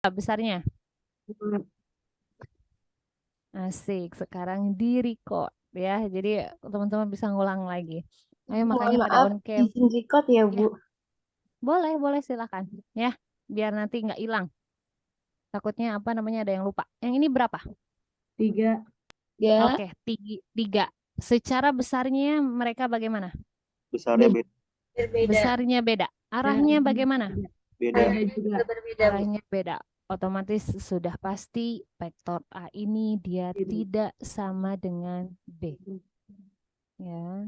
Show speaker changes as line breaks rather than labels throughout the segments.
besarnya? Asik, sekarang di record ya. Jadi teman-teman bisa ngulang lagi. Ayo
Mohon
makanya pada
maaf,
on cam.
izin record ya,
Ya,
Bu.
boleh, boleh silakan. Ya, biar nanti nggak hilang. Takutnya apa namanya ada yang lupa. Yang ini berapa?
3. Ya,
Oke, tiga. Secara besarnya mereka bagaimana?
Besarnya
berbeda.
Besarnya beda. Arahnya bagaimana?
beda.
Ada juga. Berbeda, Bu.
Arahnya beda. Otomatis sudah pasti vektor A ini dia tidak sama dengan B. Ya,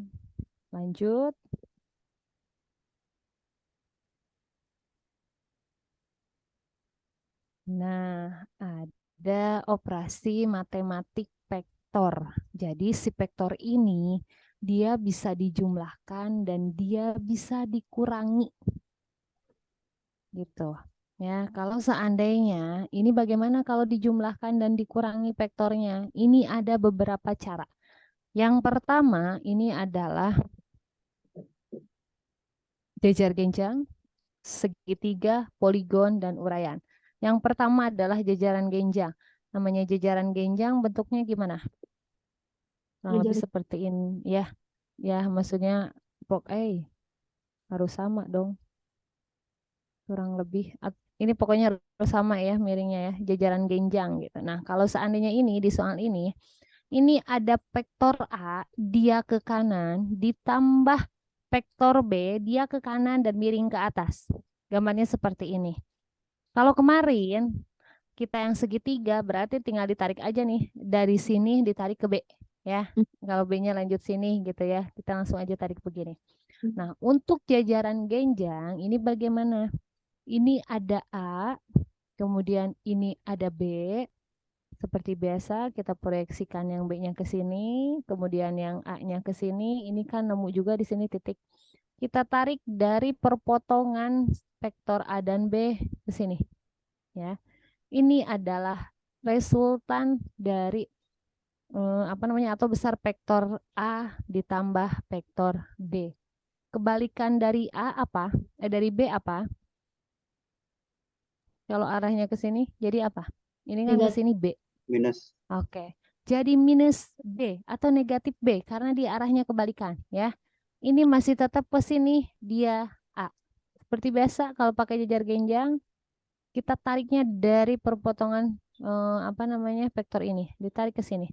lanjut. Nah, ada operasi matematik vektor. Jadi si vektor ini dia bisa dijumlahkan dan dia bisa dikurangi. Gitu. Ya, kalau seandainya ini bagaimana kalau dijumlahkan dan dikurangi vektornya? Ini ada beberapa cara. Yang pertama ini adalah jejar genjang, segitiga, poligon, dan uraian. Yang pertama adalah jajaran genjang. Namanya jajaran genjang bentuknya gimana? Kurang lebih seperti ini ya. Ya, maksudnya harus sama dong. Kurang lebih ini pokoknya harus sama ya miringnya ya, jajaran genjang gitu. Nah, kalau seandainya ini di soal ini ada vektor A dia ke kanan ditambah vektor B dia ke kanan dan miring ke atas. Gambarnya seperti ini. Kalau kemarin kita yang segitiga berarti tinggal ditarik aja nih dari sini ditarik ke B ya. Kalau B-nya lanjut sini gitu ya, kita langsung aja tarik begini. Nah, untuk jajaran genjang ini bagaimana? Ini ada A, kemudian ini ada B. Seperti biasa kita proyeksikan yang B-nya ke sini, kemudian yang A-nya ke sini. Ini kan nemu juga di sini titik. Kita tarik dari perpotongan vektor A dan B ke sini. Ya. Ini adalah resultan dari apa namanya atau besar vektor A ditambah vektor B. Kebalikan dari A apa? Dari B apa? Kalau arahnya ke sini jadi apa? Ini kan ke sini B.
Minus.
Oke. Jadi minus B atau negatif B karena dia arahnya kebalikan ya. Ini masih tetap ke sini dia A. Seperti biasa kalau pakai jejar genjang kita tariknya dari perpotongan apa namanya vektor ini, ditarik ke sini.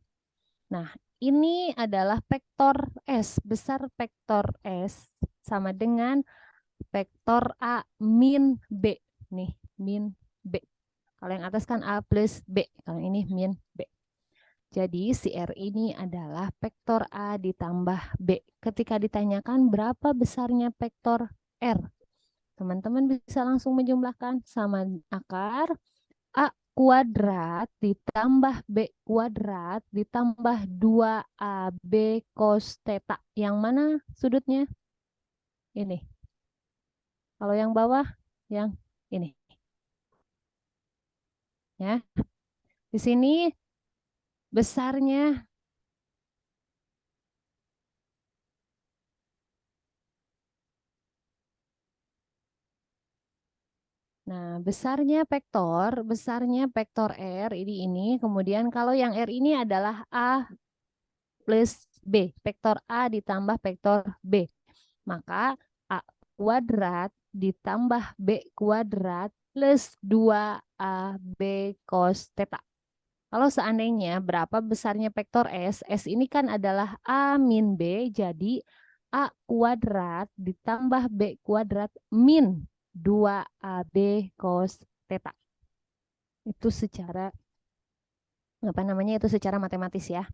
Nah, ini adalah vektor S, besar vektor S sama dengan vektor A min B. Nih, min B. Kalau yang atas kan A plus B, kalau ini min B. Jadi si R ini adalah vektor A ditambah B. Ketika ditanyakan berapa besarnya vektor R, teman-teman bisa langsung menjumlahkan sama akar A kuadrat ditambah B kuadrat ditambah 2AB cos theta. Yang mana sudutnya? Ini. Kalau yang bawah, yang ini. Ya. Di sini besarnya Nah, besarnya vektor R ini, kemudian kalau yang R ini adalah A plus B, vektor A ditambah vektor B. Maka A kuadrat ditambah B kuadrat plus 2AB cos theta. Kalau seandainya berapa besarnya vektor S, S ini kan adalah A min B, jadi A kuadrat ditambah B kuadrat min 2AB cos theta. Itu secara apa namanya? Itu secara matematis ya.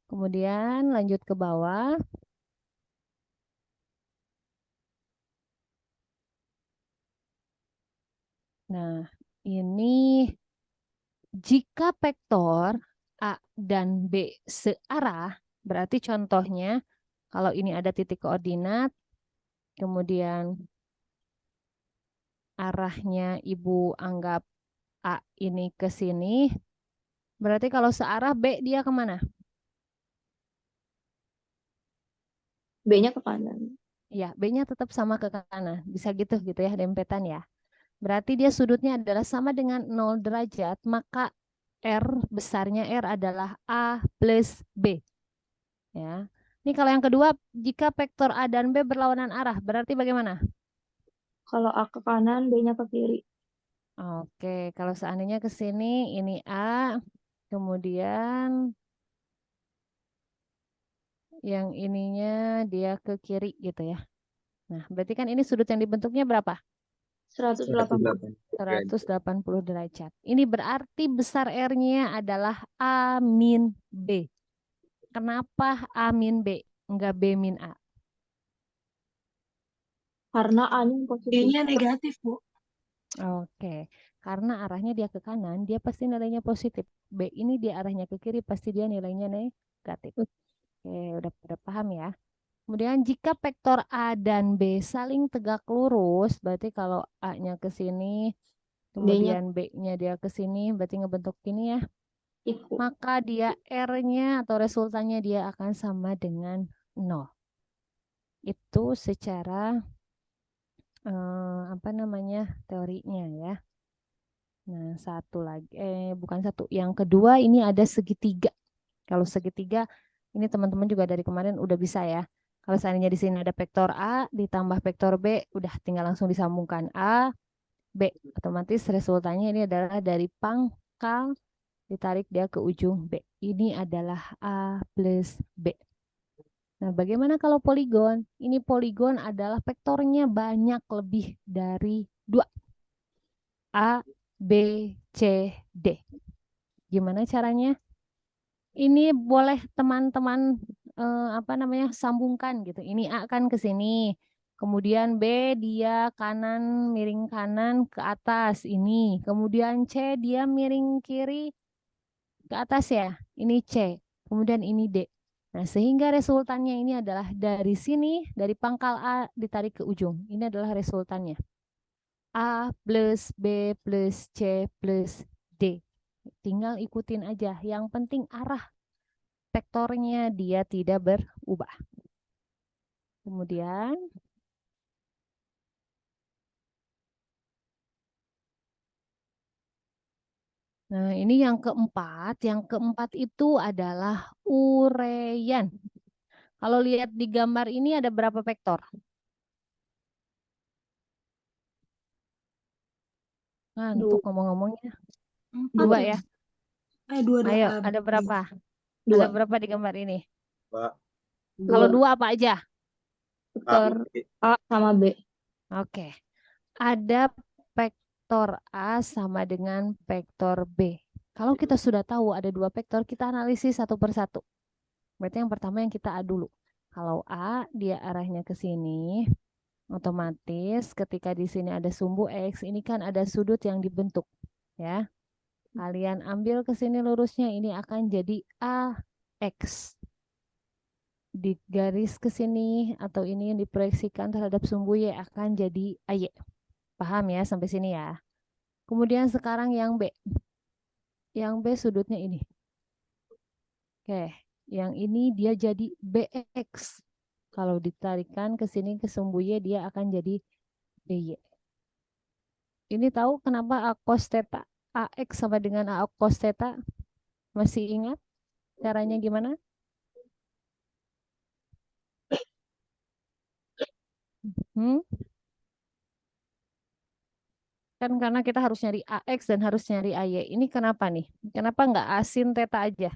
Kemudian lanjut ke bawah. Nah, ini jika vektor A dan B searah, berarti contohnya kalau ini ada titik koordinat, kemudian arahnya Ibu anggap A ini ke sini, berarti kalau searah B dia kemana?
B-nya ke kanan.
Ya, B-nya tetap sama ke kanan. Bisa gitu ya, dempetan ya. Berarti dia sudutnya adalah sama dengan 0 derajat, maka R besarnya R adalah A plus B. Ya. Ini kalau yang kedua, jika vektor A dan B berlawanan arah, berarti bagaimana?
Kalau A ke kanan, B-nya ke kiri.
Oke, kalau seandainya ke sini, ini A, kemudian yang ininya dia ke kiri gitu ya. Nah, berarti kan ini sudut yang dibentuknya berapa?
180.
180 derajat. Ini berarti besar R-nya adalah A min B. Kenapa A min B? Enggak B min A.
Karena A-nya positif.
B-nya negatif, Bu.
Oke, karena arahnya dia ke kanan, dia pasti nilainya positif. B ini dia arahnya ke kiri, pasti dia nilainya negatif. Oke, udah paham ya. Kemudian jika vektor A dan B saling tegak lurus, berarti kalau A-nya ke sini, kemudian B-nya dia ke sini, berarti ngebentuk ini ya.
Ikut.
Maka dia R-nya atau resultannya dia akan sama dengan 0. Itu secara apa namanya teorinya ya. Nah, satu lagi, bukan satu. Yang kedua ini ada segitiga. Kalau segitiga, ini teman-teman juga dari kemarin udah bisa ya. Kalau seandainya di sini ada vektor A ditambah vektor B, udah tinggal langsung disambungkan A, B. Otomatis resultannya ini adalah dari pangkal ditarik dia ke ujung B. Ini adalah A plus B. Nah, bagaimana kalau poligon? Ini poligon adalah vektornya banyak lebih dari 2. A, B, C, D. Gimana caranya? Ini boleh teman-teman apa namanya sambungkan gitu. Ini A kan ke sini. Kemudian B dia kanan miring kanan ke atas ini. Kemudian C dia miring kiri ke atas ya. Ini C. Kemudian ini D. Nah, sehingga resultannya ini adalah dari sini, dari pangkal A ditarik ke ujung. Ini adalah resultannya. A plus B plus C plus D. Tinggal ikutin aja. Yang penting arah vektornya dia tidak berubah. Kemudian nah, ini yang keempat. Yang keempat itu adalah urean. Kalau lihat di gambar ini ada berapa vektor? Ngantuk ngomong-ngomongnya.
4
2
ya.
ya.
2
Ayo,
A,
ada
B.
berapa?
Dua.
Ada berapa di gambar ini?
Pak.
Kalau 2 apa aja?
Vektor A sama B.
Oke. Ada vektor A sama dengan vektor B. Kalau kita sudah tahu ada 2 vektor, kita analisis satu persatu. Berarti yang pertama yang kita A dulu. Kalau A, dia arahnya ke sini. Otomatis ketika di sini ada sumbu X, ini kan ada sudut yang dibentuk. Ya. Kalian ambil ke sini lurusnya, ini akan jadi AX. Di garis ke sini atau ini yang diproyeksikan terhadap sumbu Y akan jadi AY. Paham ya sampai sini ya. Kemudian sekarang yang B. Yang B sudutnya ini. Oke, yang ini dia jadi BX. Kalau ditarikkan ke sini ke sumbu Y dia akan jadi BY. Ini tahu kenapa A cos theta AX sama dengan A cos theta? Masih ingat caranya gimana? Kan karena kita harus nyari AX dan harus nyari AY. Ini kenapa nih? Kenapa nggak A sin theta aja?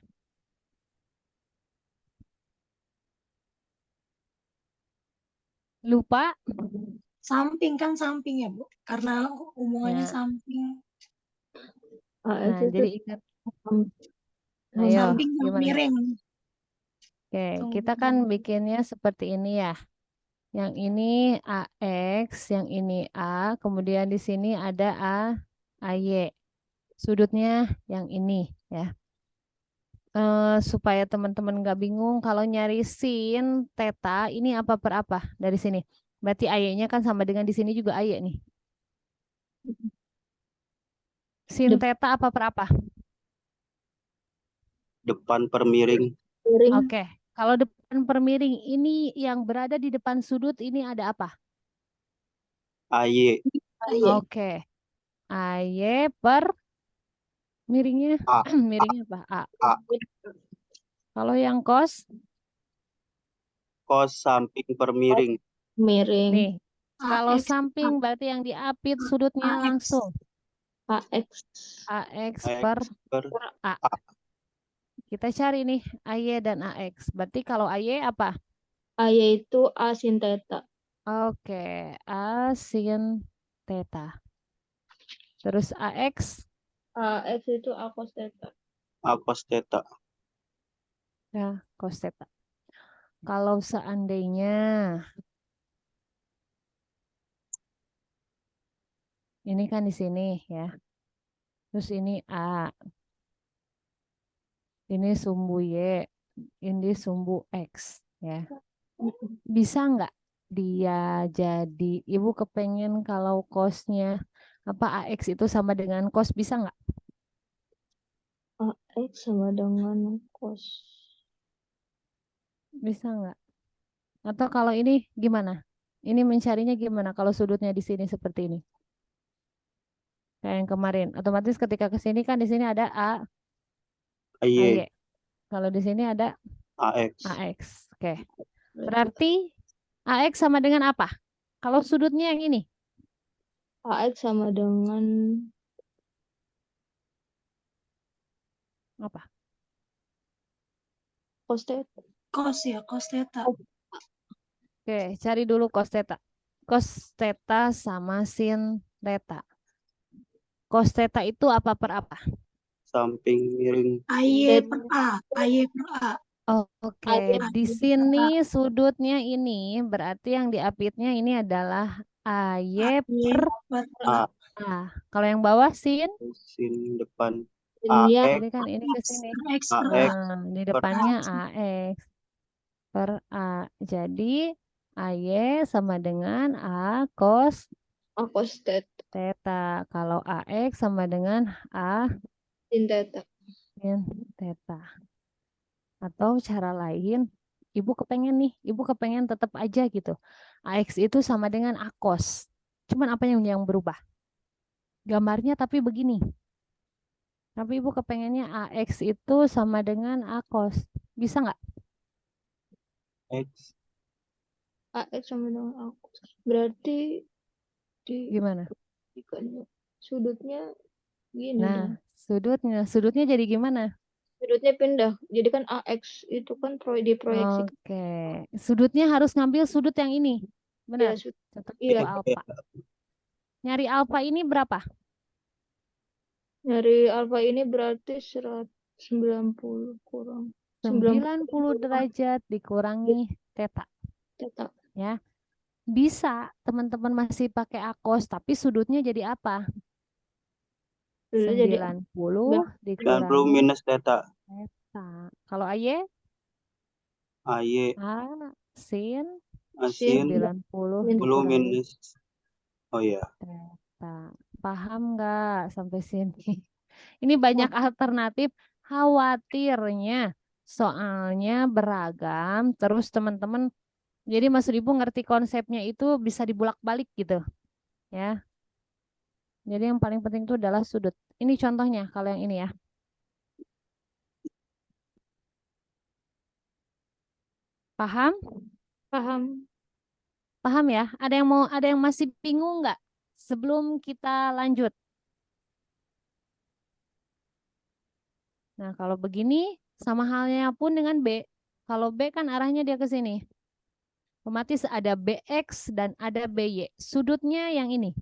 Lupa?
Samping kan samping ya, Bu. Karena hubungannya
Ya.
samping.
Nah, jadi ingat. Ayo,
Samping sama
gimana?
miring.
Oke, kita kan bikinnya seperti ini ya. Yang ini AX, yang ini A, kemudian di sini ada AY. Sudutnya yang ini ya. Supaya teman-teman nggak bingung, kalau nyari sin theta ini apa per apa dari sini? Berarti AY-nya kan sama dengan di sini juga AY nih. Sin theta apa per apa?
Depan per miring.
Oke, kalau depan per miring ini yang berada di depan sudut ini ada apa?
AY.
Oke, AY per miringnya
A.
miringnya apa? A.
A.
Kalau yang cos
Cos samping per miring.
Miring.
nih. Kalau
AX,
samping berarti yang diapit sudutnya
AX.
langsung
AX.
AX
AX
per
per
A. Kita cari nih AY dan AX. Berarti kalau AY apa?
A yaitu A sin theta.
Oke, A sin theta. Terus AX
AX itu A cos theta.
A cos theta.
ya cos theta. Kalau seandainya ini kan di sini ya. Terus ini A, ini sumbu Y, ini sumbu X ya. Bisa nggak dia jadi ibu kepengen kalau cosnya apa AX itu sama dengan cos, bisa nggak?
AX sama dengan cos.
Bisa nggak? Atau kalau ini gimana? Ini mencarinya gimana kalau sudutnya di sini seperti ini? Kayak yang kemarin. Otomatis ketika ke sini kan di sini ada
AY.
AY. Kalau di sini ada
AX.
AX. Oke. Berarti AX sama dengan apa? Kalau sudutnya yang ini.
AX sama dengan
Apa?
cos theta.
Cos ya, cos theta.
Oke, cari dulu cos theta. Cos theta sama sin theta. Cos theta itu apa per apa?
Samping miring.
AY per A. AY per A.
Oke,
AY
di
per
sini sudutnya ini berarti yang diapitnya ini adalah AY
AY
per
per
A.
A. Kalau yang bawah sin,
Sin depan.
Sinnya
AX
jadi kan ini ke
X.
sini.
Per X per A.
AX
Nah, di
per
depannya AX per A. Jadi AY sama dengan A cos
A cos theta.
theta. Kalau AX sama dengan A
Sin theta.
sin theta. Atau cara lain, ibu kepengen nih, ibu kepengen tetap aja gitu. AX itu sama dengan A cos. Cuman apa yang berubah? Gambarnya tapi begini. Tapi ibu kepengennya AX itu sama dengan A cos. Bisa nggak?
X.
AX sama dengan A cos. Berarti di
Gimana?
sudutnya gini
Nah,
dong.
sudutnya jadi gimana?
Sudutnya pindah. Jadi kan AX itu kan diproyeksikan.
Oke, sudutnya harus ngambil sudut yang ini.
Ya,
Benar. Contoh
iya.
alfa. Nyari alfa ini berapa?
Dari alfa ini berarti 190 kurang
90 derajat dikurangi theta.
theta.
Ya. Bisa teman-teman masih pakai akos, tapi sudutnya jadi apa?
Sudutnya jadi
90
90
dikurangi
minus theta.
theta. Kalau AY,
AY.
A sin
Sin
90
10
dikurangi
minus. Oh iya.
theta. Paham nggak sampai sini? Ini banyak alternatif, khawatirnya soalnya beragam, terus teman-teman jadi Mas Ibu ngerti konsepnya itu bisa dibulak-balik gitu ya. Jadi yang paling penting itu adalah sudut. Ini contohnya kalau yang ini ya. Paham?
Paham.
Paham ya? Ada yang masih bingung nggak sebelum kita lanjut? Nah, kalau begini sama halnya pun dengan B. Kalau B kan arahnya dia ke sini. Otomatis ada BX dan ada BY. Sudutnya yang ini.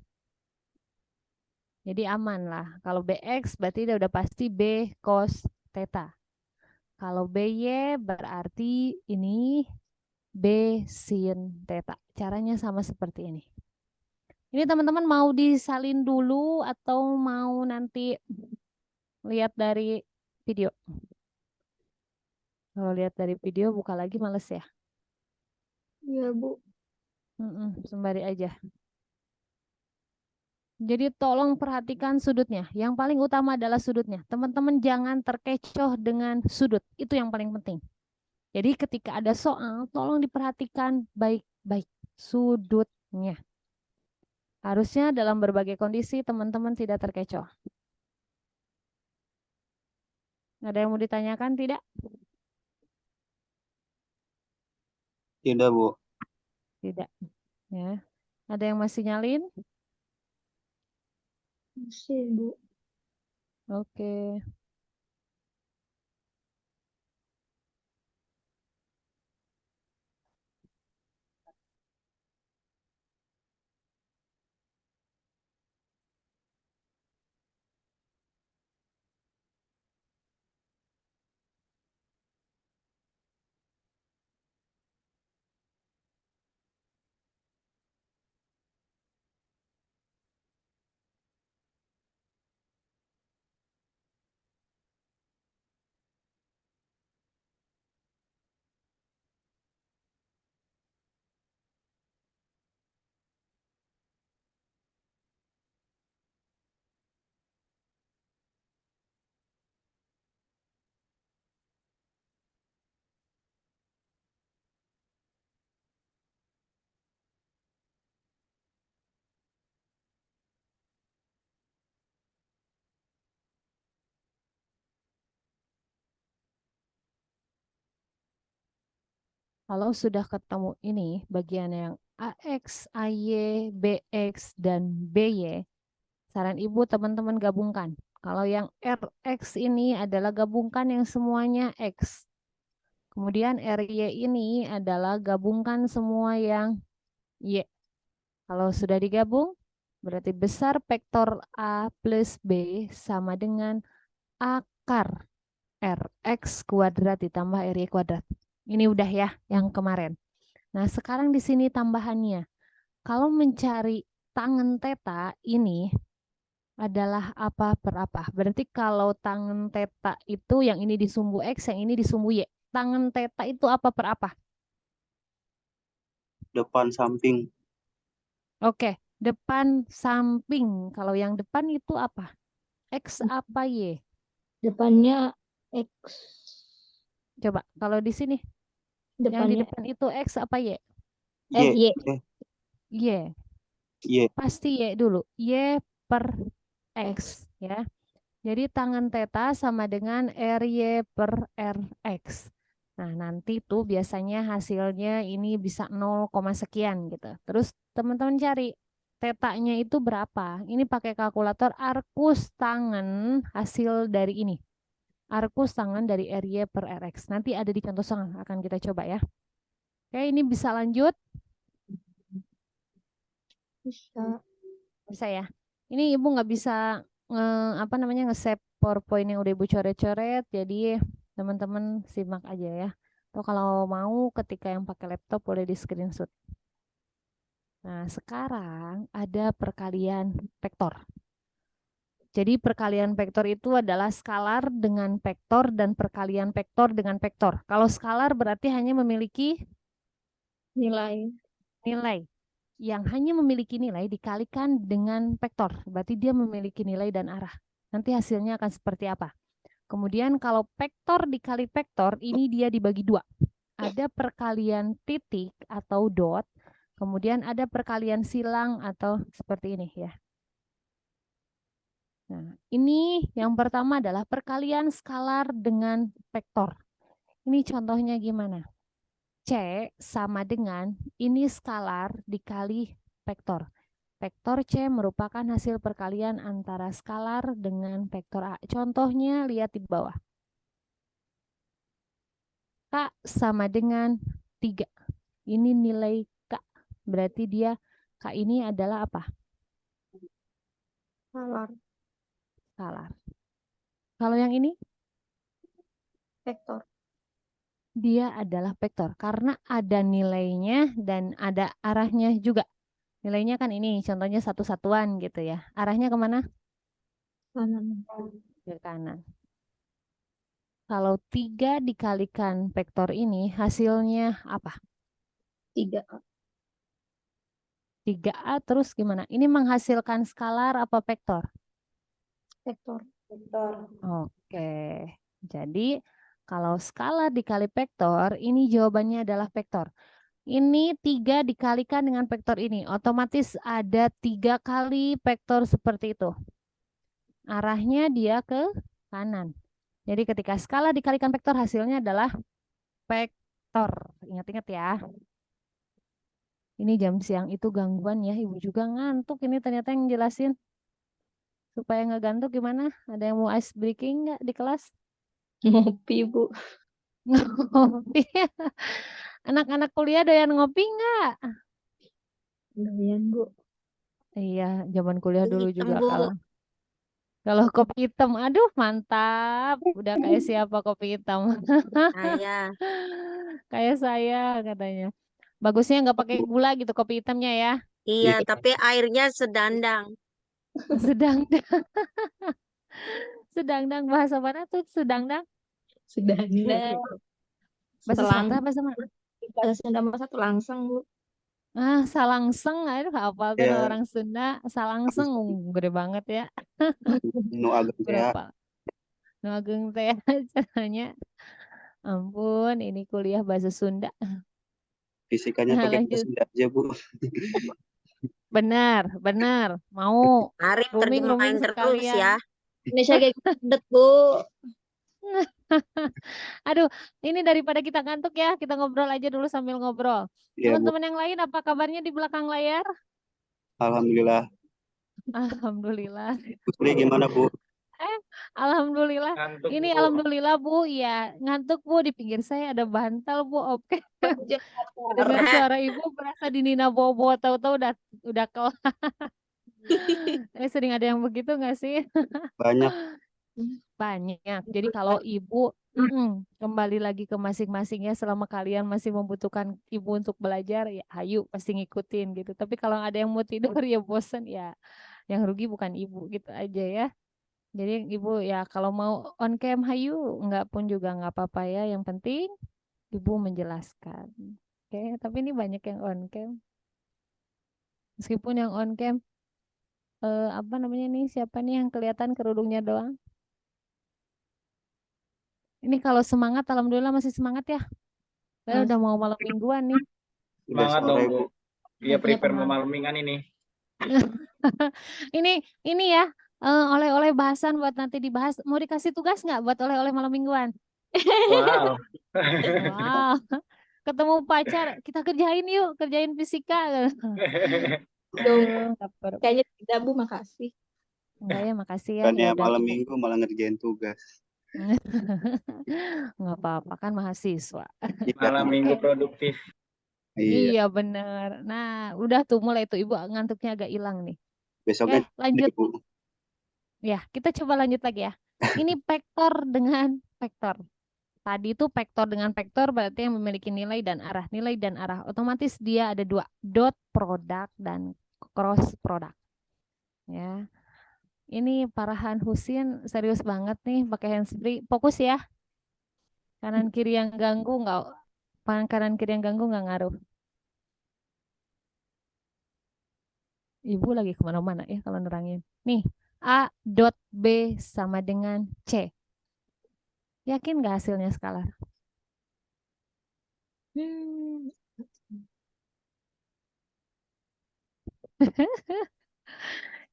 Jadi aman lah. Kalau BX berarti udah pasti B cos theta. Kalau BY berarti ini B sin theta. Caranya sama seperti ini. Ini teman-teman mau disalin dulu atau mau nanti lihat dari video? Kalau lihat dari video buka lagi males ya.
Iya, Bu.
Sembari aja. Jadi tolong perhatikan sudutnya. Yang paling utama adalah sudutnya. Teman-teman jangan terkecoh dengan sudut. Itu yang paling penting. Jadi ketika ada soal, tolong diperhatikan baik-baik sudutnya. Harusnya dalam berbagai kondisi teman-teman tidak terkecoh. Ada yang mau ditanyakan tidak?
Tidak, Bu.
Tidak. Ya. Ada yang masih nyalin?
Masih, Bu.
Oke. Kalau sudah ketemu ini bagian yang AX, AY, BX, dan BY, saran Ibu teman-teman gabungkan. Kalau yang RX ini adalah gabungkan yang semuanya X. Kemudian RY ini adalah gabungkan semua yang Y. Kalau sudah digabung, berarti besar vektor A plus B sama dengan akar RX kuadrat ditambah RY kuadrat. Ini udah ya yang kemarin. Nah, sekarang di sini tambahannya. Kalau mencari tangen theta ini adalah apa per apa. Berarti kalau tangen theta itu yang ini disumbu X, yang ini disumbu Y. Tangen theta itu apa per apa?
Depan samping.
Oke, depan samping. Kalau yang depan itu apa? X apa Y?
Depannya X.
Coba, kalau di sini. Yang di
Depannya
depan itu X apa Y?
Y.
Y.
Y.
Y.
Pasti Y dulu. Y per X. Ya. Jadi tangen theta sama dengan RY per RX. Nah, nanti tuh biasanya hasilnya ini bisa 0, sekian gitu. Terus teman-teman cari tetanya itu berapa. Ini pakai kalkulator arcus tangen hasil dari ini. Arcus tangen dari RY per RX. Nanti ada di contoh soal akan kita coba ya. Oke, ini bisa lanjut.
Bisa.
Bisa ya. Ini Ibu nggak bisa nge-save PowerPoint yang udah Ibu coret-coret, jadi teman-teman simak aja ya. Atau kalau mau ketika yang pakai laptop boleh di screenshot. Nah, sekarang ada perkalian vektor. Jadi perkalian vektor itu adalah skalar dengan vektor dan perkalian vektor dengan vektor. Kalau skalar berarti hanya memiliki
Nilai.
nilai. Yang hanya memiliki nilai dikalikan dengan vektor. Berarti dia memiliki nilai dan arah. Nanti hasilnya akan seperti apa. Kemudian kalau vektor dikali vektor, ini dia dibagi dua. Ada perkalian titik atau dot, kemudian ada perkalian silang atau seperti ini ya. Nah, ini yang pertama adalah perkalian skalar dengan vektor. Ini contohnya gimana? C sama dengan ini skalar dikali vektor. Vektor C merupakan hasil perkalian antara skalar dengan vektor A. Contohnya lihat di bawah. K sama dengan 3. Ini nilai K. Berarti dia K ini adalah apa?
Skalar.
Skalar. Kalau yang ini?
Vektor.
Dia adalah vektor. Karena ada nilainya dan ada arahnya juga. Nilainya kan ini, contohnya satu satuan gitu ya. Arahnya kemana?
Kanan.
Ke kanan. Kalau 3 dikalikan vektor ini, hasilnya apa?
3A.
3A terus gimana? Ini menghasilkan skalar apa vektor?
Vektor.
Oke. Jadi kalau skalar dikali vektor, ini jawabannya adalah vektor. Ini 3 dikalikan dengan vektor ini. Otomatis ada 3 kali vektor seperti itu. Arahnya dia ke kanan. Jadi ketika skala dikalikan vektor hasilnya adalah vektor. Ingat-ingat ya. Ini jam siang itu gangguan ya. Ibu juga ngantuk ini ternyata yang jelasin. Supaya nggak gantuk gimana? Ada yang mau ice breaking nggak di kelas?
Ngopi, Bu.
Ngopi. Anak-anak kuliah doyan ngopi nggak?
Doyan, Bu.
Iya, zaman kuliah dulu
Hitam,
juga
Bu.
kalau kopi hitam, aduh mantap. Udah kayak siapa kopi hitam?
Saya.
Kayak saya katanya. Bagusnya nggak pakai gula gitu kopi hitamnya ya.
Iya,
Iya.
tapi airnya sedandang.
Sedang sedangdang bahasa mana tuh sedangdang?
Sedang.
Bahasa
Selang.
Sparta bahasa mana?
Bahasa Sunda mah satu langsung, Bu.
Ah, salangseng, aduh hafal tuh
Ya,
orang Sunda. Salangseng, gede banget ya.
nu agak teh.
Berapa? Nu ageng teh caranya. Ampun, ini kuliah bahasa Sunda.
Fisikanya
Nah,
pakai bahasa
lanjut.
Sunda aja, Bu.
Benar, benar. Mau
Arif
rooming
terjemahin terus
sekalian.
ya.
Indonesia kayak gede, Bu.
Aduh, ini daripada kita ngantuk ya, kita ngobrol aja dulu sambil ngobrol.
Iya, Bu.
Teman-teman yang lain, apa kabarnya di belakang layar?
Alhamdulillah.
Alhamdulillah.
Bu Sri gimana, Bu?
Alhamdulillah.
Ngantuk,
Ini
Bu.
alhamdulillah Bu, ya ngantuk Bu, di pinggir saya ada bantal Bu. Oke. Dengar suara Ibu berasa di Nina Bobo, tahu-tahu udah kelar. Sering ada yang begitu nggak sih?
Banyak.
Banyak. Jadi kalau Ibu kembali lagi ke masing-masing ya, selama kalian masih membutuhkan Ibu untuk belajar, ya ayo pasti ngikutin gitu. Tapi kalau ada yang mau tidur ya bosan ya, yang rugi bukan Ibu gitu aja ya. Jadi Ibu ya kalau mau on cam hayu, nggak pun juga nggak apa-apa ya. Yang penting Ibu menjelaskan. Oke, tapi ini banyak yang on cam. Meskipun yang on cam apa namanya nih, siapa nih yang kelihatan kerudungnya doang? Ini kalau semangat, alhamdulillah masih semangat ya. Saya udah mau malam mingguan nih.
Udah
Semangat
sore,
dong,
Bu.
Bu. Iya,
Punya
prepare mau
pengalaman.
malam mingguan ini.
Ini ya oleh-oleh bahasan buat nanti dibahas. Mau dikasih tugas nggak buat oleh-oleh malam mingguan?
Wow.
Wow, ketemu pacar kita kerjain yuk, kerjain fisika.
Dong,
Lapar.
kayaknya tidak, Bu. Makasih.
Enggak ya, makasih ya.
Kan
Ya
ya
udah
malam
Ibu.
minggu malah ngerjain tugas.
Nggak apa-apa kan mahasiswa.
Iya,
Malam minggu produktif.
iya.
Iya bener. Nah, udah tuh mulai tuh Ibu ngantuknya agak hilang nih.
Besoknya
Oke, lanjut.
Bu.
Ya, kita coba lanjut lagi ya. Ini vektor dengan vektor. Tadi itu vektor dengan vektor berarti yang memiliki nilai dan arah. Nilai dan arah. Otomatis dia ada 2. Dot product dan cross product. Ya. Ini Parahan Husin serius banget nih pakai handsfree. Fokus ya. Kanan kiri yang ganggu kanan kiri yang ganggu nggak ngaruh. Ibu lagi kemana-mana ya kalau nerangin. Nih, A dot B sama dengan C. Yakin nggak hasilnya skalar?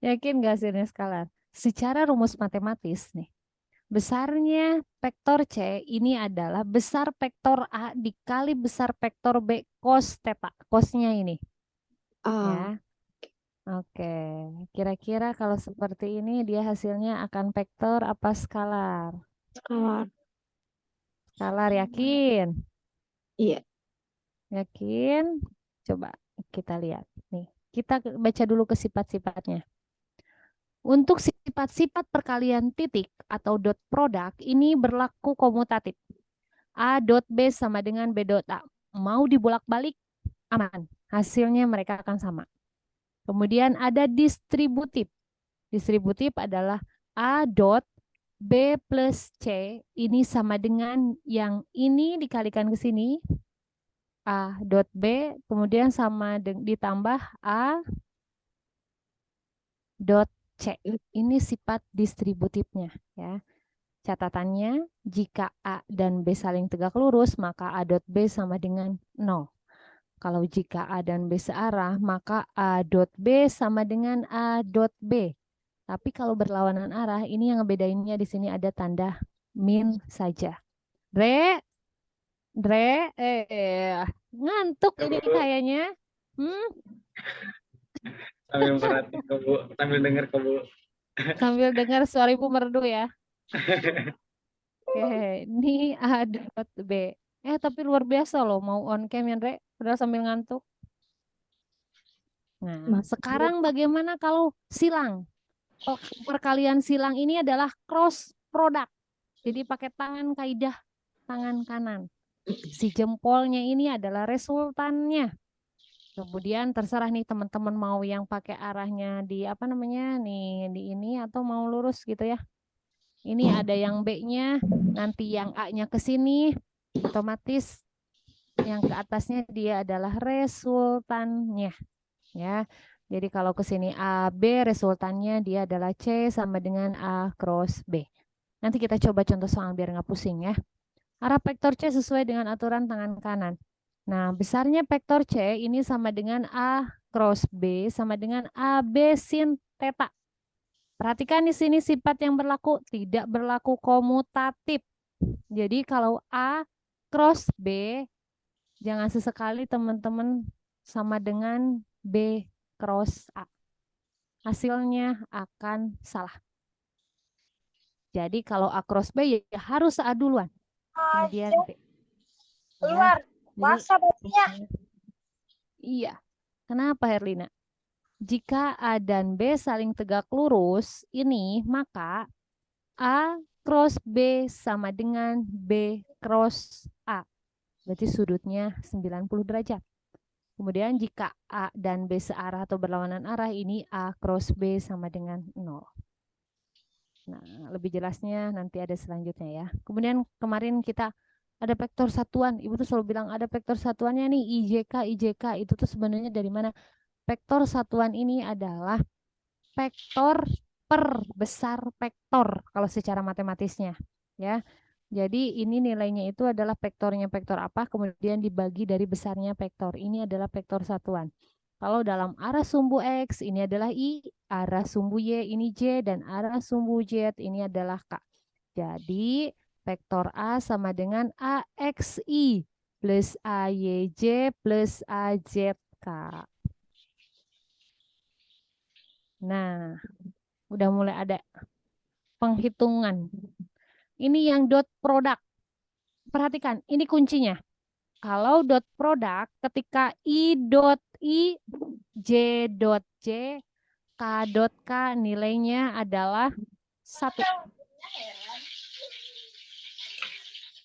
Yakin nggak hasilnya skalar? Secara rumus matematis nih, besarnya vektor C ini adalah besar vektor A dikali besar vektor B cos theta. Cosnya ini. Ya. Oke, kira-kira kalau seperti ini dia hasilnya akan vektor apa skalar?
Skalar.
Skalar, yakin?
Iya.
Yakin? Coba kita lihat. Nih, kita baca dulu ke sifat-sifatnya. Untuk sifat-sifat perkalian titik atau dot product ini berlaku komutatif. A dot B sama dengan B dot A. Mau dibolak-balik aman. Hasilnya mereka akan sama. Kemudian ada distributif. Distributif adalah A dot B plus C ini sama dengan yang ini dikalikan ke sini. A dot B kemudian sama ditambah A dot C. Ini sifat distributifnya ya. Catatannya jika A dan B saling tegak lurus maka A dot B sama dengan 0. Kalau jika A dan B searah, maka A dot B sama dengan A dot B. Tapi kalau berlawanan arah, ini yang ngebedainnya di sini ada tanda min saja. Dre, ngantuk ini kayaknya.
Sambil merhatiin ke Bu, sambil denger ke Bu.
Sambil dengar suara ibu merdu ya. Oke, ini A dot B. Tapi luar biasa loh, mau on cam ya, Dre, padahal sambil ngantuk. Nah, sekarang bagaimana kalau silang? Perkalian silang ini adalah cross product. Jadi pakai tangan kaidah tangan kanan. Si jempolnya ini adalah resultannya. Kemudian terserah nih teman-teman mau yang pakai arahnya di apa namanya nih di ini atau mau lurus gitu ya. Ini ada yang B-nya, nanti yang A-nya ke sini, otomatis yang ke atasnya dia adalah resultannya. Ya. Jadi kalau ke sini AB, resultannya dia adalah C sama dengan A cross B. Nanti kita coba contoh soal biar nggak pusing ya. Arah vektor C sesuai dengan aturan tangan kanan. Nah, besarnya vektor C ini sama dengan A cross B sama dengan AB sin theta. Perhatikan di sini sifat yang berlaku, tidak berlaku komutatif. Jadi kalau A cross B, jangan sesekali teman-teman sama dengan B cross A. Hasilnya akan salah. Jadi kalau A cross B ya harus A duluan. Kemudian B.
Keluar. Masa berarti
Iya. Kenapa Herlina? Jika A dan B saling tegak lurus, ini maka A cross B sama dengan B cross A. Berarti sudutnya 90 derajat. Kemudian jika A dan B searah atau berlawanan arah, ini A cross B sama dengan 0. Nah, lebih jelasnya nanti ada selanjutnya ya. Kemudian kemarin kita ada vektor satuan. Ibu tuh selalu bilang ada vektor satuannya nih, IJK. Itu tuh sebenarnya dari mana? Vektor satuan ini adalah vektor per besar vektor kalau secara matematisnya. Ya. Jadi ini nilainya itu adalah vektornya vektor apa, kemudian dibagi dari besarnya vektor. Ini adalah vektor satuan. Kalau dalam arah sumbu X ini adalah I, arah sumbu Y ini J, dan arah sumbu Z ini adalah K. Jadi vektor A sama dengan AXI plus AYJ plus AZK. Nah, udah mulai ada penghitungan. Ini yang dot product. Perhatikan, ini kuncinya. Kalau dot product, ketika I dot I, J dot J, K dot K nilainya adalah 1.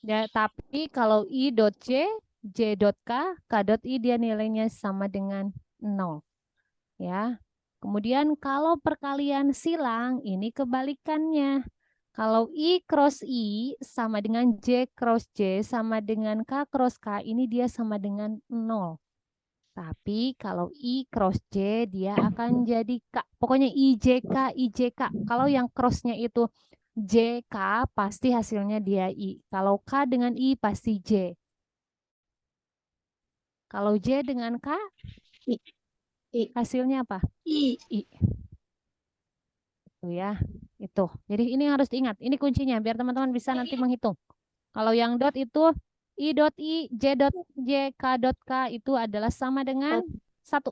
Ya, tapi kalau I dot J, J dot K, K dot I dia nilainya sama dengan 0. Ya. Kemudian kalau perkalian silang, ini kebalikannya. Kalau I cross I sama dengan J cross J sama dengan K cross K, ini dia sama dengan 0. Tapi kalau I cross J, dia akan jadi K. Pokoknya IJK. Kalau yang crossnya itu JK, pasti hasilnya dia I. Kalau K dengan I, pasti J. Kalau J dengan K, hasilnya apa? I. Itu ya, itu. Jadi ini harus diingat. Ini kuncinya biar teman-teman bisa nanti menghitung. Kalau yang dot itu I dot I, J dot J, K dot K itu adalah sama dengan 1.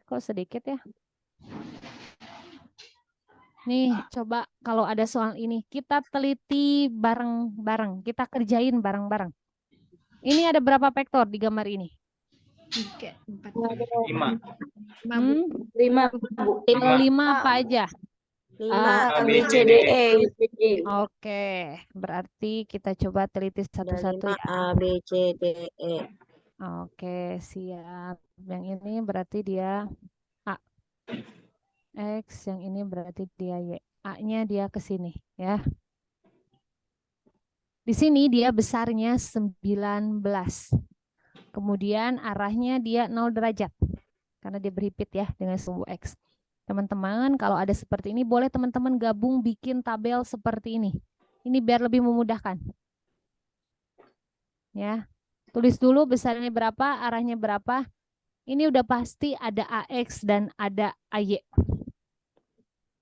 Kok sedikit ya? Nih, coba kalau ada soal ini, kita teliti bareng-bareng. Kita kerjain bareng-bareng. Ini ada berapa vektor di gambar ini?
3, 4,
5.
5.
5 apa aja?
5.
A, B, C, D, E.
Oke, berarti kita coba teliti satu-satu ya.
A, B, C, D, E.
Oke, siap. Yang ini berarti dia A. X, yang ini berarti dia Y. A-nya dia ke sini ya. Di sini dia besarnya 19. Kemudian arahnya dia 0 derajat. Karena dia berhimpit ya dengan sumbu X. Teman-teman, kalau ada seperti ini, boleh teman-teman gabung bikin tabel seperti ini. Ini biar lebih memudahkan. Ya. Tulis dulu besarnya berapa, arahnya berapa. Ini udah pasti ada AX dan ada AY.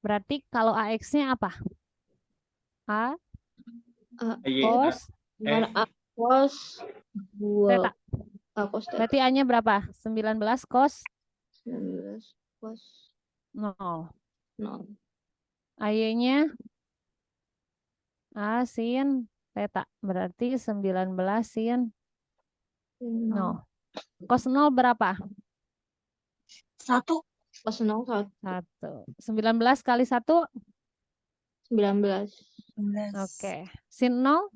Berarti kalau AX-nya apa? A
Iya.
cos
Dengan A cos 2
theta.
A cos theta.
Berarti A-nya berapa? 19 cos
19 cos
0.
0.
AY-nya A sin theta. Berarti 19 sin 0.
0.
Cos 0 berapa?
1.
Cos 0
1. 19 kali 1.
19.
19.
Oke. Sin 0.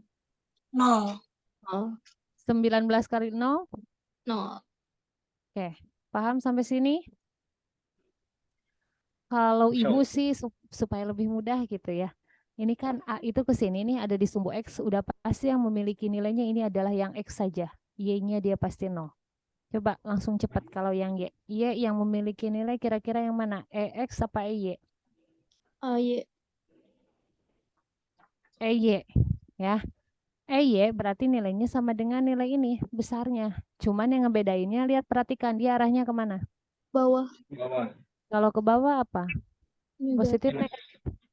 0.
0.
19 kali 0.
0.
Oke. Paham sampai sini? Kalau
Insya
ibu
Allah.
sih supaya lebih mudah gitu ya. Ini kan A itu ke sini nih ada di sumbu X. Udah pasti yang memiliki nilainya ini adalah yang X saja. Y-nya dia pasti 0. Coba langsung cepat kalau yang Y. Y yang memiliki nilai kira-kira yang mana? EX apa EY?
AY.
EY ya. EY berarti nilainya sama dengan nilai ini besarnya. Cuman yang ngebedainnya lihat perhatikan dia arahnya kemana.
Bawah.
Bawah.
Kalau ke bawah apa? Positif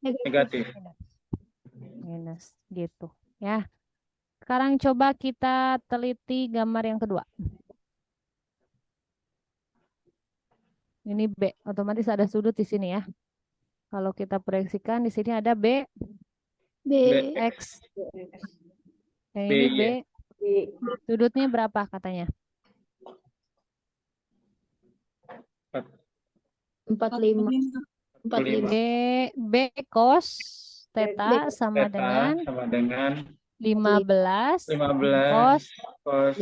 Negatif.
minus gitu ya. Sekarang coba kita teliti gambar yang kedua. Ini B, otomatis ada sudut di sini ya. Kalau kita proyeksikan di sini ada B,
B.
X. Yang ini B,
BY.
sudutnya berapa katanya?
45.
B,
45.
B cos theta sama
Theta
dengan
sama dengan
15
15
cos
cos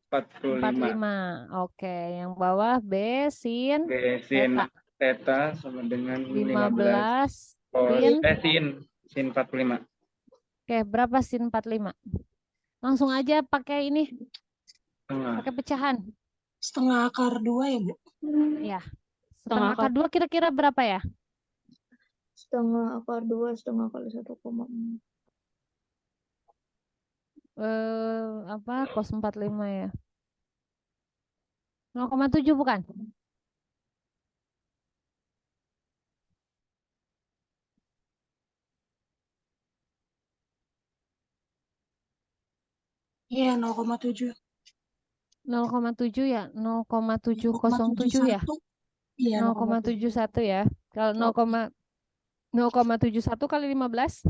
45.
45.
Oke, yang bawah B sin
B sin
theta
theta sama dengan 15
15
cos
sin.
sin 45.
Oke, berapa sin 45? Langsung aja pakai ini,
Tengah.
pakai pecahan.
Setengah akar 2 ya, Bu?
Ya.
Setengah
Setengah akar 2 kira-kira berapa ya?
Setengah akar 2 setengah kali 1,6.
Apa cos 45 ya? 0,7 bukan?
Iya, 0,7.
0,7 ya? 0,707 ya?
0,71. Iya,
0,71 ya. Kalau 0,71 kali 15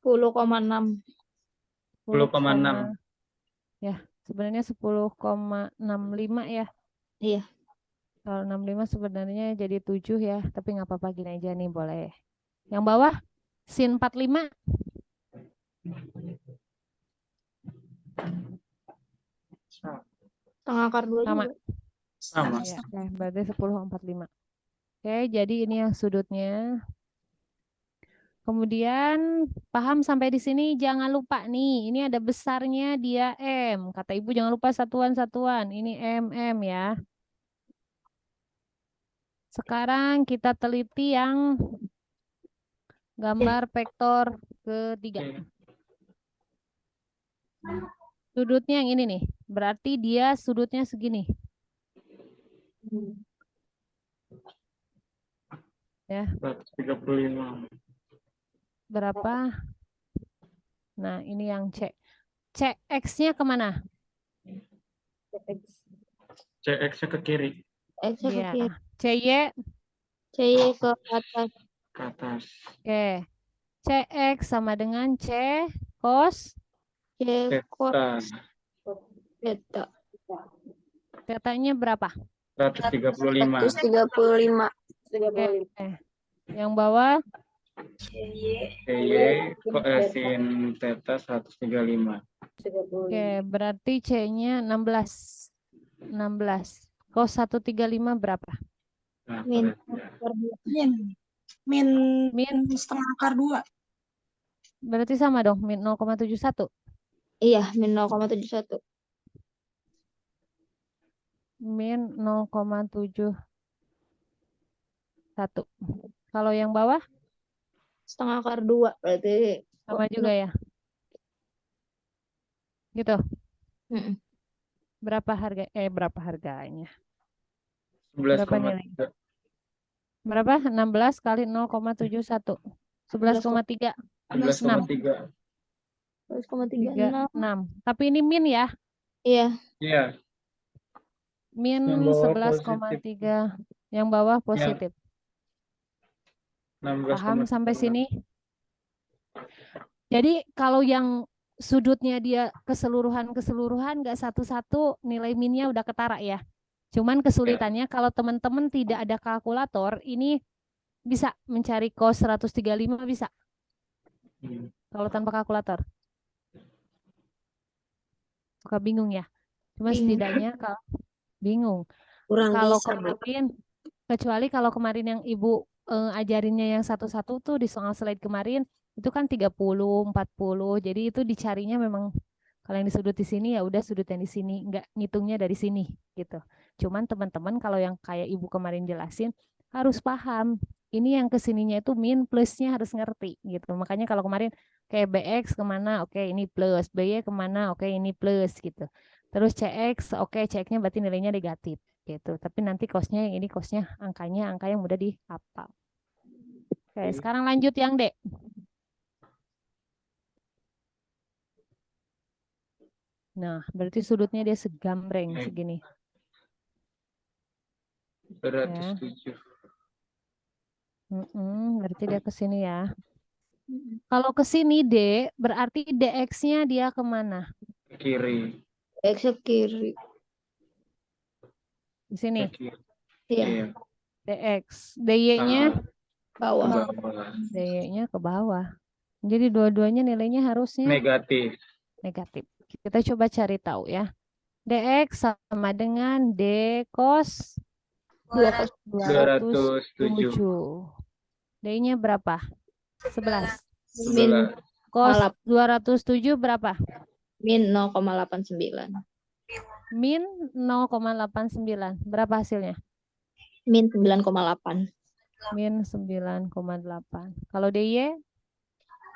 10,6.
10,6.
Ya, sebenarnya 10,65 ya.
Iya.
Kalau 65 sebenarnya jadi 7 ya, tapi nggak apa-apa gini aja nih boleh. Yang bawah sin 45
Setengah akar 2
sama.
juga.
Sama.
Ya, berarti 10,45. Oke, jadi ini yang sudutnya. Kemudian paham sampai di sini jangan lupa nih, ini ada besarnya dia M. Kata ibu jangan lupa satuan-satuan. Ini M ya. Sekarang kita teliti yang gambar vektor ketiga. Sudutnya yang ini nih. Berarti dia sudutnya segini. Ya,
135.
berapa? Nah, ini yang C. CX-nya kemana?
CX-nya ke kiri,
X ke
Iya.
kiri.
CY.
CY ke atas.
ke atas.
Oke. CX sama dengan C cos
C cos
Theta
theta.
tetanya berapa?
135.
135.
Oke. Yang bawah
CY sin theta 135.
oke, berarti C-nya 16. 16. Cos 135 berapa?
Nah,
Min.
Min.
Min
Setengah akar 2.
berarti sama dong, min 0,71.
Iya, min 0,71.
Min 0,71. Kalau yang bawah
setengah akar 2 berarti
sama juga ya. Gitu.
Mm-mm.
Berapa harganya?
11,3.
Berapa nilai? Berapa? 16 kali 0,71. 11,3.
11,3.
1,36.
36. Tapi ini min ya.
Iya.
Iya,
Min
yang bawah
11,3. Yang bawah positif.
16,3.
Paham sampai sini? Jadi kalau yang sudutnya dia keseluruhan nggak satu-satu nilai minnya udah ketara ya. Cuman kesulitannya kalau teman-teman tidak ada kalkulator, ini bisa mencari cos 135 bisa
Hmm.
kalau tanpa kalkulator. Suka bingung ya. Cuma
Bingung.
setidaknya kalau bingung.
Kurang
Kalau
bisa, Bu.
kemarin, kecuali kalau kemarin yang Ibu ajarinnya yang satu-satu tuh di soal slide kemarin, itu kan 30, 40. Jadi itu dicarinya memang kalau yang di sudut di sini ya udah sudut yang di sini, nggak ngitungnya dari sini gitu. Cuman teman-teman kalau yang kayak Ibu kemarin jelasin harus paham. Ini yang kesininya itu min plusnya harus ngerti gitu. Makanya kalau kemarin kayak BX kemana, oke ini plus, BY kemana, oke ini plus gitu. Terus CX, oke CX-nya berarti nilainya negatif gitu. Tapi nanti cosnya yang ini cosnya angkanya angka yang mudah dihafal. Oke, sekarang lanjut yang D. Nah, berarti sudutnya dia segambreng segini.
107.
Berarti dia ke sini ya. Kalau ke sini D, berarti DX-nya dia kemana?
Kiri.
X ke kiri.
Di sini,
Ke kiri.
Iya.
Iya.
DX. DY-nya
Bawah.
Ke bawah.
DY-nya ke bawah. Jadi dua-duanya nilainya harusnya
Negatif.
negatif. Kita coba cari tahu ya. DX sama dengan D cos
207.
207. D-nya berapa? 11.
Min
11.
Cos
Malap.
207 berapa?
min 0,89.
Min 0,89. Berapa hasilnya?
Min 9,8.
Min 9,8. Kalau DY?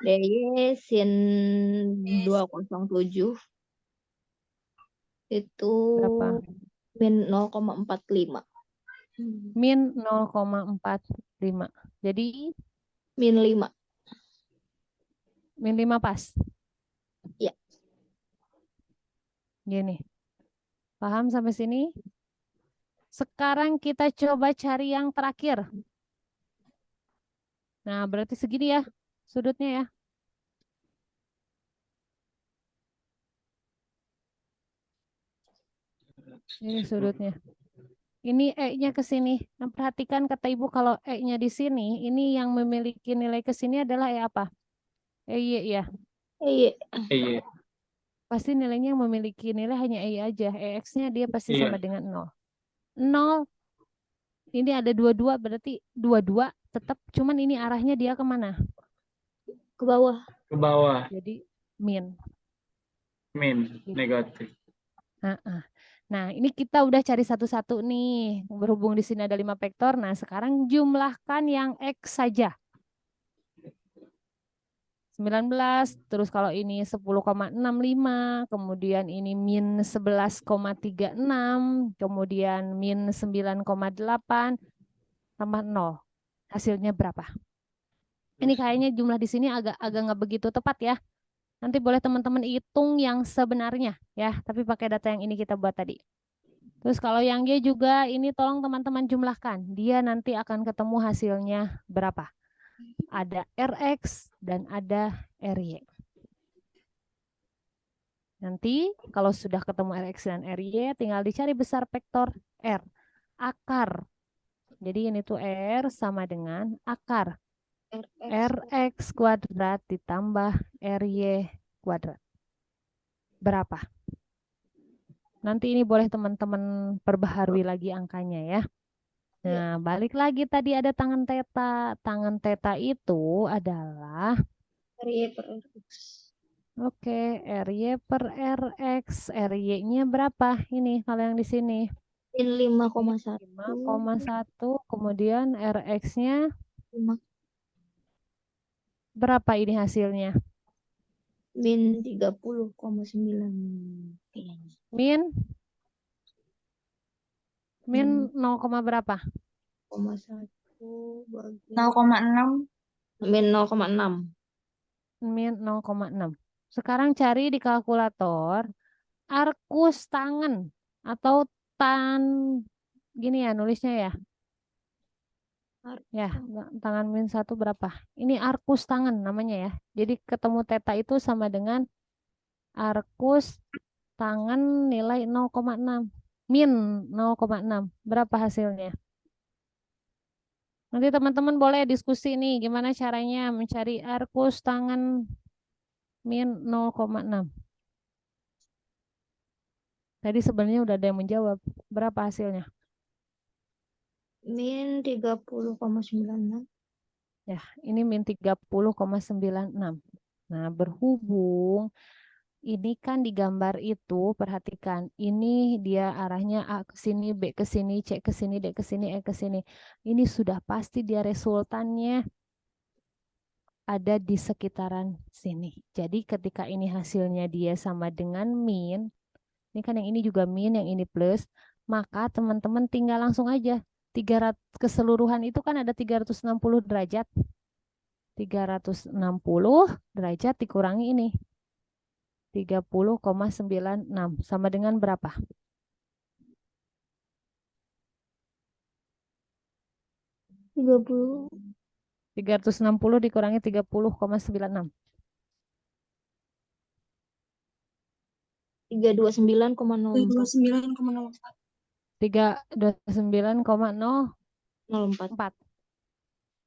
DY sin 207 itu
Berapa?
min 0,45.
Min 0,45. Jadi
Min 5.
min 5 pas.
Iya.
Gini. Paham sampai sini? Sekarang kita coba cari yang terakhir. Nah, berarti segini ya sudutnya ya. Ini sudutnya. Ini E-nya ke sini. Nah, perhatikan kata Ibu kalau E-nya di sini, ini yang memiliki nilai ke sini adalah E apa? EY ya.
Iya.
Iya.
Pasti nilainya yang memiliki nilai hanya EY aja. EX-nya dia pasti
Iya.
sama dengan 0. 0. Ini ada 22 berarti 22 tetap. Cuman ini arahnya dia kemana?
Ke bawah.
Ke bawah.
Jadi min.
Min. Negatif.
Nah, ini kita udah cari satu-satu nih. Berhubung di sini ada 5 vektor. Nah, sekarang jumlahkan yang X saja. 19, terus kalau ini 10,65, kemudian ini min 11,36, kemudian min 9,8, tambah 0. Hasilnya berapa? Ini kayaknya jumlah di sini agak nggak begitu tepat ya. Nanti boleh teman-teman hitung yang sebenarnya ya, tapi pakai data yang ini kita buat tadi. Terus kalau yang Y juga ini tolong teman-teman jumlahkan. Dia nanti akan ketemu hasilnya berapa? Ada RX dan ada RY. Nanti kalau sudah ketemu RX dan RY tinggal dicari besar vektor R. Akar. Jadi ini tuh R sama dengan akar. RX kuadrat ditambah RY kuadrat. Berapa? Nanti ini boleh teman-teman perbaharui lagi angkanya ya. Nah, balik lagi tadi ada tangan teta. Tangan teta itu adalah
RY per RX.
oke, RY per RX. RY-nya berapa? Ini kalau yang di sini.
Min 5,1.
5,1. Kemudian RX-nya
5.
Berapa ini hasilnya?
Min 30,9 kayaknya.
Min
Min
0, berapa?
0,1 bagi
0,6.
min 0,6.
Min 0,6. Sekarang cari di kalkulator arkus tangan atau gini ya nulisnya ya. Ya, tangan min 1 berapa? Ini arkus tangan namanya ya. Jadi ketemu teta itu sama dengan arkus tangan nilai 0,6. Min 0,6. Berapa hasilnya? Nanti teman-teman boleh diskusi nih gimana caranya mencari arkus tangan min 0,6. Tadi sebenarnya udah ada yang menjawab. Berapa hasilnya?
Min 30,96.
Ya, ini min 30,96. Nah, berhubung ini kan di gambar itu, perhatikan, ini dia arahnya A ke sini, B ke sini, C ke sini, D ke sini, E ke sini. Ini sudah pasti dia resultannya ada di sekitaran sini. Jadi ketika ini hasilnya dia sama dengan min, ini kan yang ini juga min, yang ini plus, maka teman-teman tinggal langsung aja. 300 keseluruhan itu kan ada 360 derajat. 360 derajat dikurangi ini. 30,96 sama dengan berapa?
30.
360 dikurangi 30,96.
329,04.
29,04.
329,04.
04.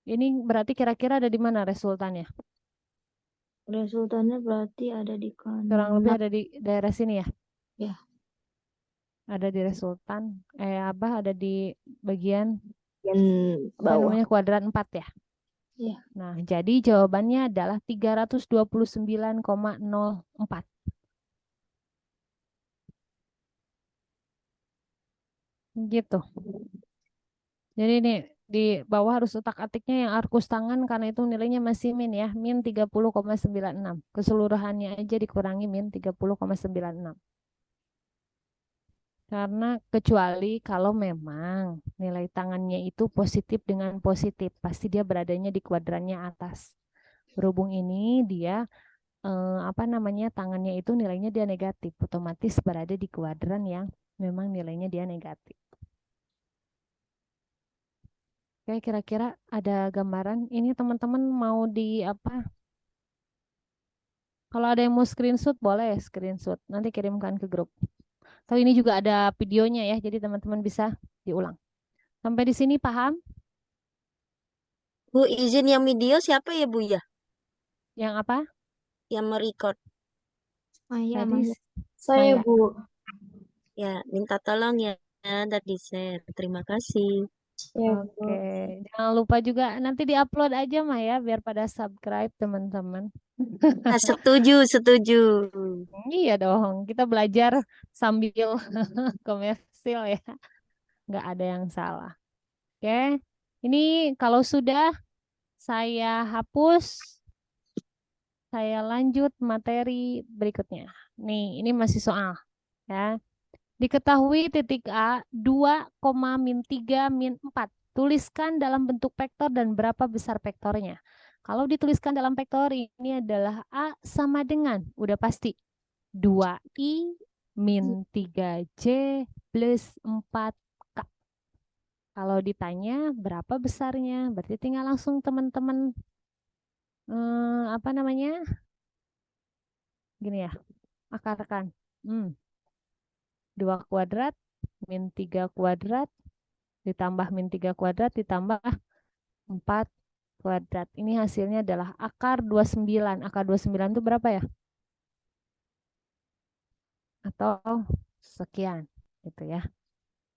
Ini berarti kira-kira ada di mana resultannya?
Resultannya berarti ada di
Kurang
kanan.
lebih ada di daerah sini ya?
Ya.
Ada di resultan. Ada di bagian
Yang
apa
bawah.
namanya kuadrat 4 ya?
Iya.
Nah, jadi jawabannya adalah 329,04. Gitu. Jadi ini di bawah harus otak-atiknya yang arkus tangan karena itu nilainya masih min ya, min 30,96. Keseluruhannya aja dikurangi min 30,96. Karena kecuali kalau memang nilai tangannya itu positif dengan positif, pasti dia beradanya di kuadrannya atas. Berhubung ini dia tangannya itu nilainya dia negatif, otomatis berada di kuadran yang memang nilainya dia negatif. Oke, kira-kira ada gambaran. Ini teman-teman mau di apa? Kalau ada yang mau screenshot, boleh screenshot. Nanti kirimkan ke grup. Atau ini juga ada videonya ya, jadi teman-teman bisa diulang. Sampai di sini paham?
Bu, izin yang video siapa ya, Bu ya?
Yang apa?
Yang merecord.
Maya,
Tadi
Maya.
Saya,
Maya.
Bu.
Ya, minta tolong ya dan di-share. Terima kasih.
Ya, Bu.
Oke, jangan lupa juga nanti diupload aja Maya biar pada subscribe teman-teman.
Ah, setuju, setuju.
Iya dong, kita belajar sambil komersil ya. Nggak ada yang salah. Oke, ini kalau sudah saya hapus, saya lanjut materi berikutnya. Nih, ini masih soal ya. Diketahui titik A 2, min 3, min 4. Tuliskan dalam bentuk vektor dan berapa besar vektornya. Kalau dituliskan dalam vektor ini adalah A sama dengan, udah pasti, 2i min 3j plus 4k. Kalau ditanya berapa besarnya, berarti tinggal langsung teman-teman gini ya, akarkan. 2 kuadrat min 3 kuadrat ditambah min 3 kuadrat ditambah 4 kuadrat. Ini hasilnya adalah akar 29. Akar 29 itu berapa ya? Atau sekian gitu ya.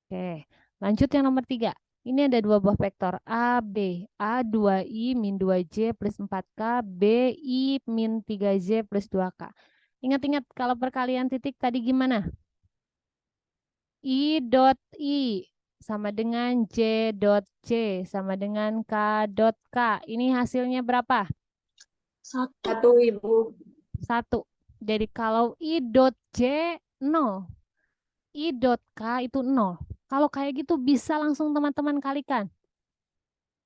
Oke, lanjut yang nomor 3. Ini ada dua buah vektor A, B. A 2i min 2j plus 4k, B i min 3j plus 2k. Ingat-ingat kalau perkalian titik tadi gimana? I dot I sama dengan J dot J sama dengan K dot K. Ini hasilnya berapa?
1.
Ibu.
1. Jadi kalau I dot J 0, I dot K itu 0. Kalau kayak gitu bisa langsung teman-teman kalikan.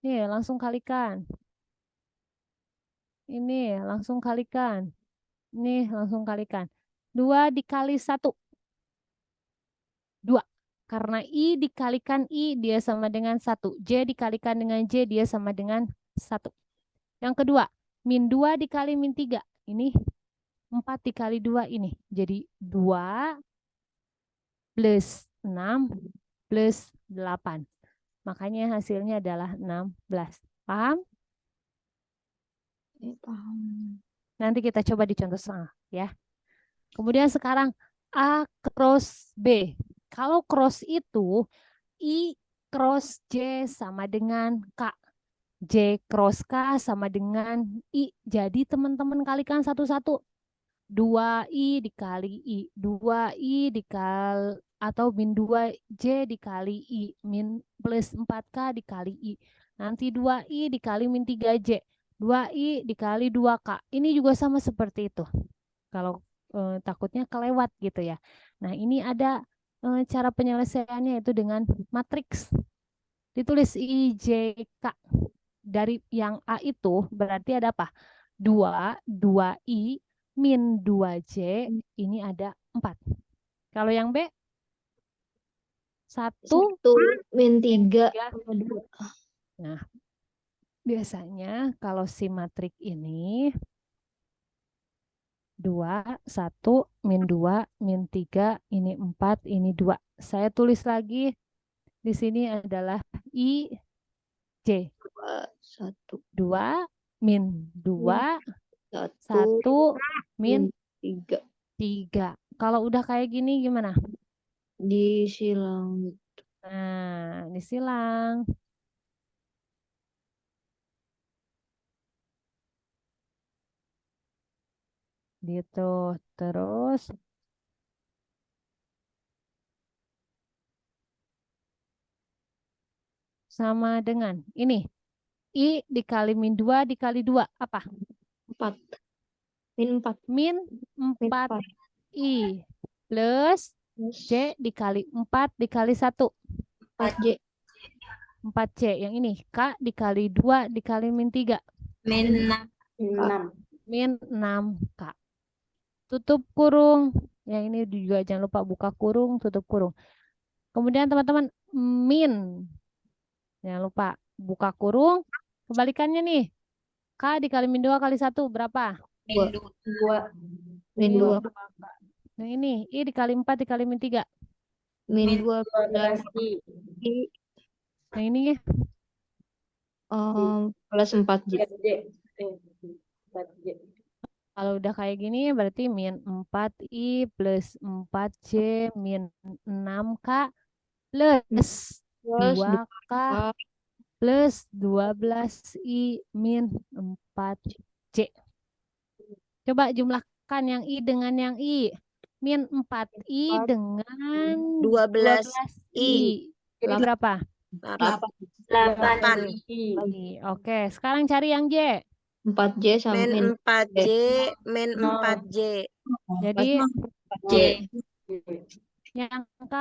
Nih, langsung kalikan. Ini langsung kalikan. Nih, langsung kalikan. 2 dikali 1. 2. Karena I dikalikan I, dia sama dengan 1. J dikalikan dengan J, dia sama dengan 1. Yang kedua, min 2 dikali min 3. Ini 4 dikali 2 ini. Jadi 2 plus 6 plus 8. Makanya hasilnya adalah 16. Paham?
Paham.
Nanti kita coba di contoh setengah ya. Kemudian sekarang A cross B. Kalau cross itu I cross J sama dengan K. J cross K sama dengan I. Jadi teman-teman kalikan satu-satu. 2I dikali I. 2I dikali atau min 2J dikali I. Min plus 4K dikali I. Nanti 2I dikali min 3J. 2I dikali 2K. Ini juga sama seperti itu. Kalau takutnya kelewat gitu ya. Nah, ini ada cara penyelesaiannya itu dengan matriks. Ditulis IJK. Dari yang A itu berarti ada apa? 2, 2I, min 2J, ini ada 4. Kalau yang B? 1,
1 min 3
3.
sama 2.
Nah, biasanya kalau si matrik ini 2, 1, min 2, min 3, ini 4, ini 2. Saya tulis lagi di sini adalah IJ.
1
2, min 2,
1
1, min
3
3. Kalau udah kayak gini gimana?
disilang.
Nah, disilang. Gitu. Terus sama dengan ini. I dikali min 2 dikali 2 apa?
4 min 4
Min 4 I plus J dikali 4 dikali 1.
4J
4C. Yang ini K dikali 2 dikali min 3.
Min
6.
Min 6K. Tutup kurung. Yang ini juga jangan lupa buka kurung, tutup kurung. Kemudian teman-teman min. Jangan lupa buka kurung. Kebalikannya nih. K dikali min 2 kali 1 berapa?
Min
2.
min 2
Nah ini I dikali 4 dikali min 3.
min 2
Nah ini
plus 4J.
kalau udah kayak gini berarti min 4I plus 4J min 6K plus 2K plus 12I min 4C. Coba jumlahkan yang I dengan yang I. Min 4I dengan
12I.
Jadi berapa?
8.
Oke, sekarang cari yang J.
4J sama
Min
min
4J, min 4J.
Jadi
J.
yang K.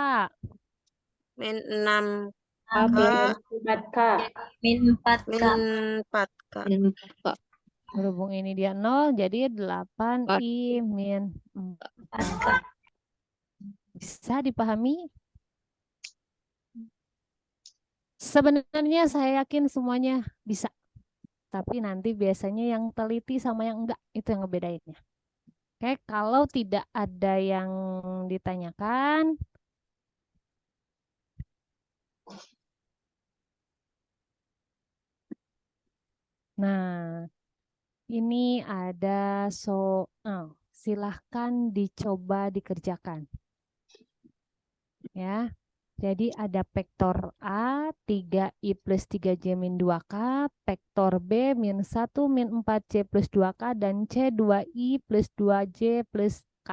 Min 6
Min 4K.
min 4K.
min 4K.
Berhubung ini dia 0, jadi 8I min 4. Bisa dipahami? Sebenarnya saya yakin semuanya bisa. Tapi nanti biasanya yang teliti sama yang enggak, itu yang ngebedainnya. Oke, kalau tidak ada yang ditanyakan. Nah, ini ada soal. Silahkan dicoba dikerjakan. Ya. Jadi ada vektor A 3I plus 3J min 2K, vektor B min 1 min 4J plus 2K, dan C 2I plus 2J plus K.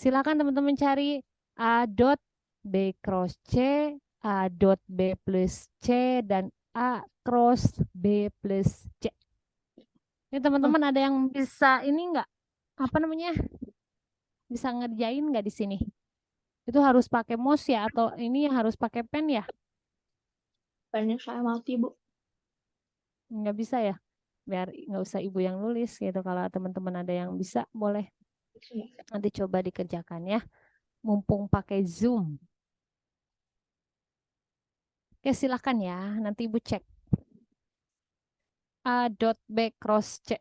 Silakan teman-teman cari A dot B cross C, A dot B plus C dan A cross B plus C. Ini teman-teman ada yang bisa ini enggak? Apa namanya? Bisa ngerjain nggak di sini? Itu harus pakai mouse ya atau ini harus pakai pen ya?
Pennya saya mati, Bu.
Nggak bisa ya? Biar nggak usah ibu yang nulis gitu. Kalau teman-teman ada yang bisa, boleh nanti coba dikerjakan ya. Mumpung pakai Zoom. Oke, silakan ya. Nanti ibu cek. A dot B cross C.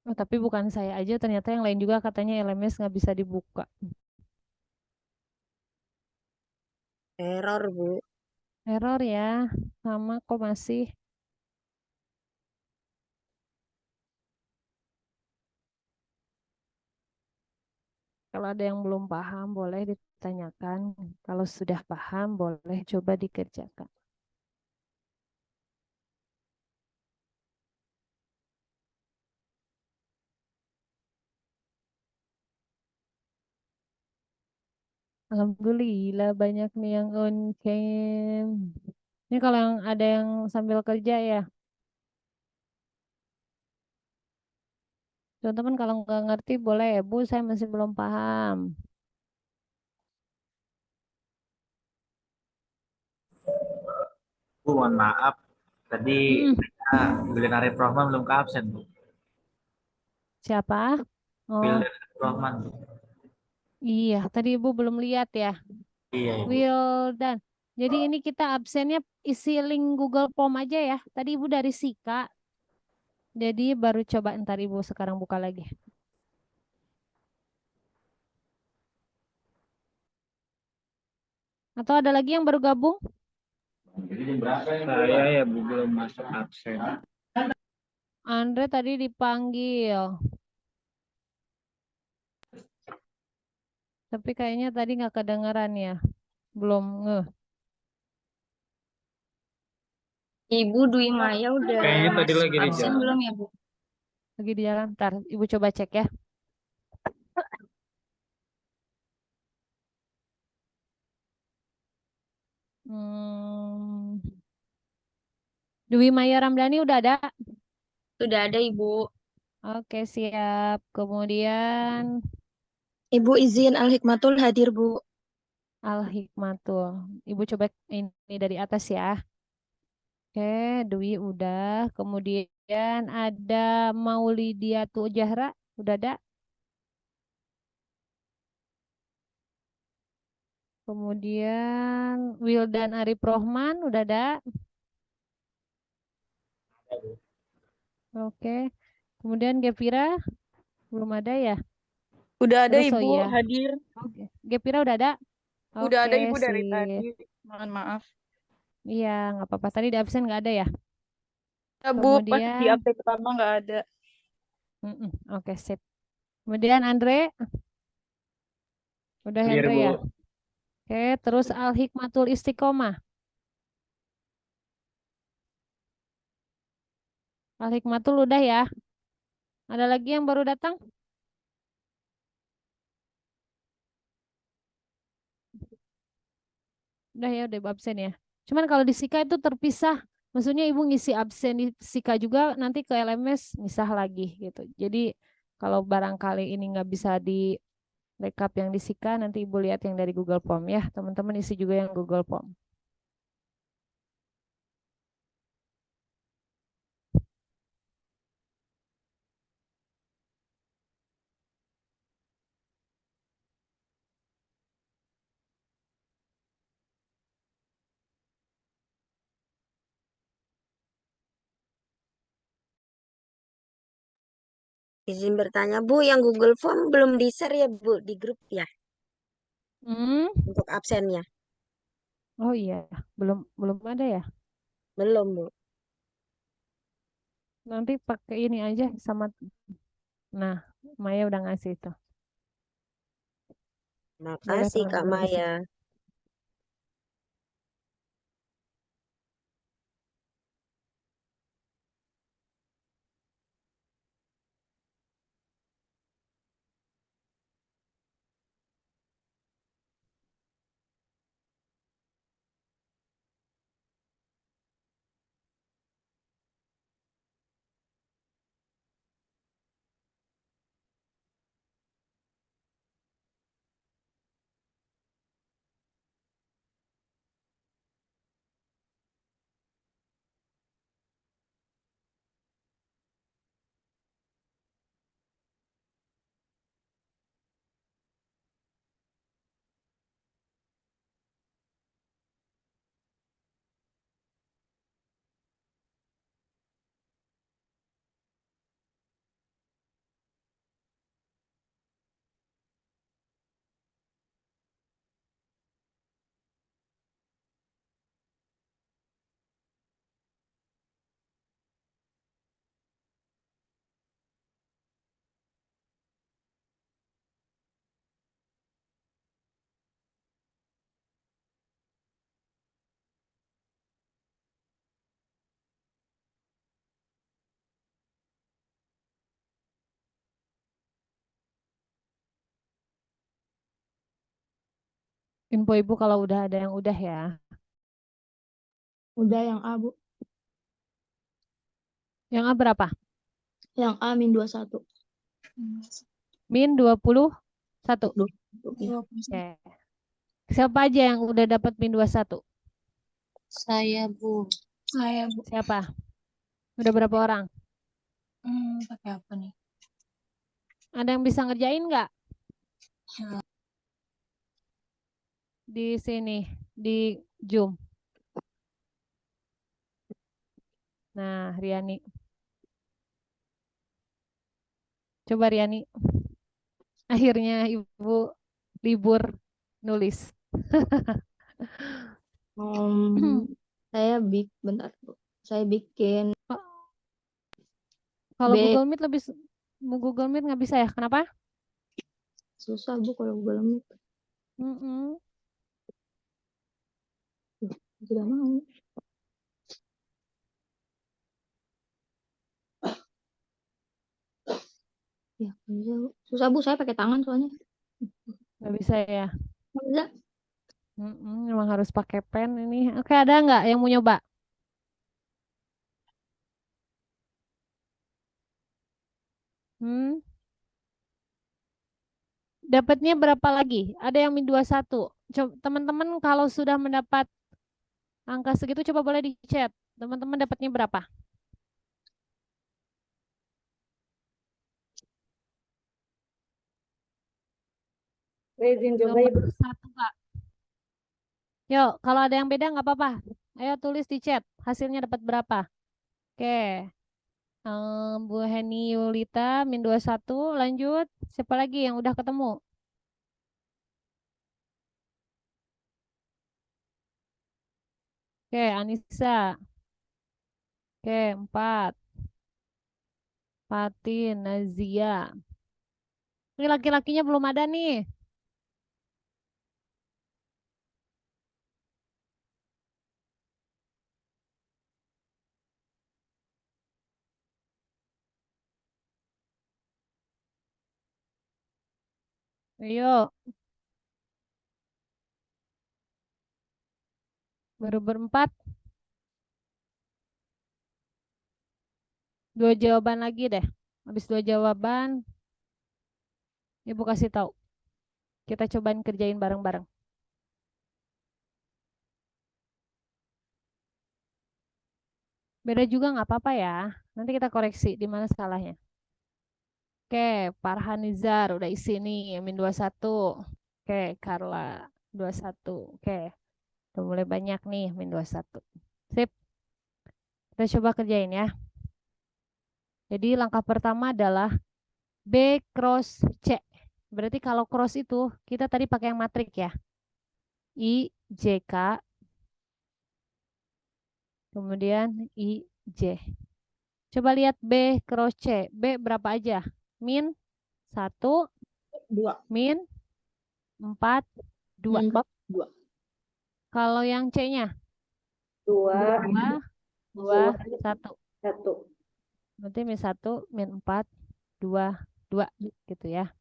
Oh, tapi bukan saya aja, ternyata yang lain juga katanya LMS nggak bisa dibuka.
Error, Bu.
Error ya, sama kok masih. Kalau ada yang belum paham, boleh ditanyakan. Kalau sudah paham, boleh coba dikerjakan. Alhamdulillah banyak nih yang on cam. Ini kalau yang ada yang sambil kerja ya. Teman-teman kalau nggak ngerti boleh ya, Bu, saya masih belum paham.
Bu, mohon maaf. Tadi
Mm-mm.
Bilen Arif Rahman belum ke absen, Bu.
Siapa? Oh,
Bilen Arif Rahman, Bu.
iya, tadi Ibu belum lihat ya.
Iya, Ibu.
Wildan. Jadi ini kita absennya isi link Google Form aja ya. Tadi Ibu dari Sika. Jadi baru coba ntar Ibu sekarang buka lagi. Atau ada lagi yang baru gabung?
Saya ya Bu belum masuk absen.
Andre tadi dipanggil. Tapi kayaknya tadi nggak kedengeran ya. Belum ngeh.
Ibu Dwi Maya udah
Kayaknya tadi
masuk
lagi di
absen
jalan.
belum ya, Bu?
Lagi di jalan. Ntar Ibu coba cek ya. Hmm. Dwi Maya Ramdhani udah ada.
Sudah ada, Ibu.
Oke, siap. Kemudian
Ibu izin Al Hikmatul hadir, Bu.
Al Hikmatul. Ibu coba ini dari atas ya. Oke, Dwi udah. Kemudian ada Maulidiatu Jahra. Udah ada. Kemudian Wildan Arif Rohman. Udah ada. Oke. Kemudian Gevira. Belum ada ya?
Udah ada
Terus oh
Ibu
iya.
hadir.
Oke. Gevira udah ada.
Udah ada
Oke,
Ibu dari
sip.
tadi. Mohon maaf.
Iya, nggak apa-apa. Tadi di absen nggak ada ya?
Ya, Bu, pas di
Kemudian,
update pertama nggak ada.
oke, sip. Kemudian Andre, udah
Hadir
Andre
Bu.
ya? Oke, terus Al Hikmatul Istiqomah. Al Hikmatul udah ya? Ada lagi yang baru datang? Udah ya, udah absen ya. Cuman kalau di Sika itu terpisah. Maksudnya ibu ngisi absen di Sika juga nanti ke LMS misah lagi gitu. Jadi kalau barangkali ini nggak bisa di backup yang di Sika, nanti ibu lihat yang dari Google Form ya. Teman-teman isi juga yang Google Form.
Izin bertanya, Bu, yang Google Form belum di-share ya, Bu, di grup ya,
Hmm?
untuk absennya?
Oh iya, belum belum ada ya.
Belum, Bu.
Nanti pakai ini aja sama. Nah, Maya udah ngasih tuh. Boleh
Makasih Kak
teman-teman isi.
Maya.
Info ibu kalau udah ada yang udah ya.
Udah yang A, Bu.
Yang A berapa?
Yang A min 21.
Min 21.
Iya.
Oke. Siapa aja yang udah dapat min 21?
Saya Bu.
Saya, Bu.
Siapa? Udah berapa orang?
Pakai apa nih?
Ada yang bisa ngerjain nggak? Di sini, di Zoom. Nah, Riani. Coba Riani. Akhirnya ibu libur nulis.
Bentar, Bu. Saya bikin
Kalau
B.
Google Meet Google Meet nggak bisa ya? Kenapa?
Susah, Bu, kalau Google Meet. Tidak mau. Ya, bisa, Bu. Susah, Bu. Saya pakai tangan soalnya.
Nggak bisa ya?
Nggak bisa.
Memang harus pakai pen ini. Oke, ada nggak yang mau nyoba? Dapatnya berapa lagi? Ada yang min 21. Teman-teman kalau sudah mendapat angka segitu coba boleh di chat. Teman-teman dapatnya berapa?
Izin coba
Nomor
Ibu.
1, Kak. Yuk, kalau ada yang beda nggak apa-apa. Ayo tulis di chat. Hasilnya dapat berapa? Oke. Bu Heni Yulita min 21. Lanjut. Siapa lagi yang udah ketemu? Oke, Anissa. Oke, 4. Fatin, Nazia. Ini laki-lakinya belum ada nih. Ayo. Baru berempat. 2 jawaban lagi deh. Habis 2 jawaban, Ibu kasih tahu. Kita cobain kerjain bareng-bareng. Beda juga nggak apa-apa ya. Nanti kita koreksi di mana salahnya. Oke, Farhanizar udah isi nih, min 21. Oke, Carla 21. Oke, udah mulai banyak nih, min 21. Sip. Kita coba kerjain ya. Jadi langkah pertama adalah B cross C. Berarti kalau cross itu kita tadi pakai yang matrik ya. I, J, K. Kemudian I, J. Coba lihat B cross C. B berapa aja? Min 1,
2.
min 4, 2.
Min 4, 2.
Kalau yang C-nya?
2,
2, 1.
1.
Berarti min 1, min 4, 2, 2. Gitu ya.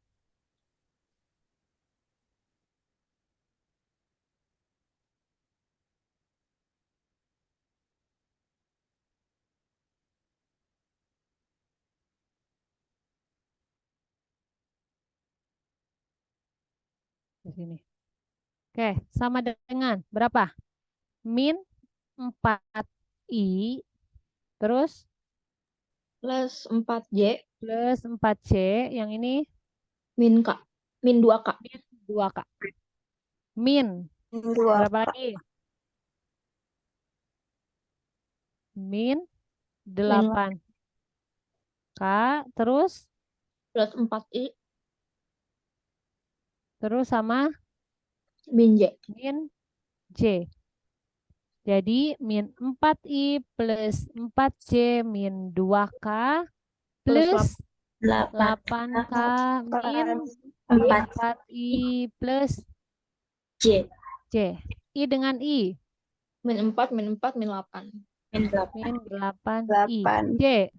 Di sini. Oke, sama dengan berapa? Min 4i terus
Plus 4J.
plus 4c, yang ini
Min K. Min 2K.
min 2k. Min
Dua.
berapa lagi? Min 8k terus
Plus 4I.
terus sama
Min J.
min j. Jadi min 4i plus 4j min 2k plus 8k min 4i plus
J.
j. I dengan i.
Min 4, min 4, min 8.
Min
Min 8i.
8.
J.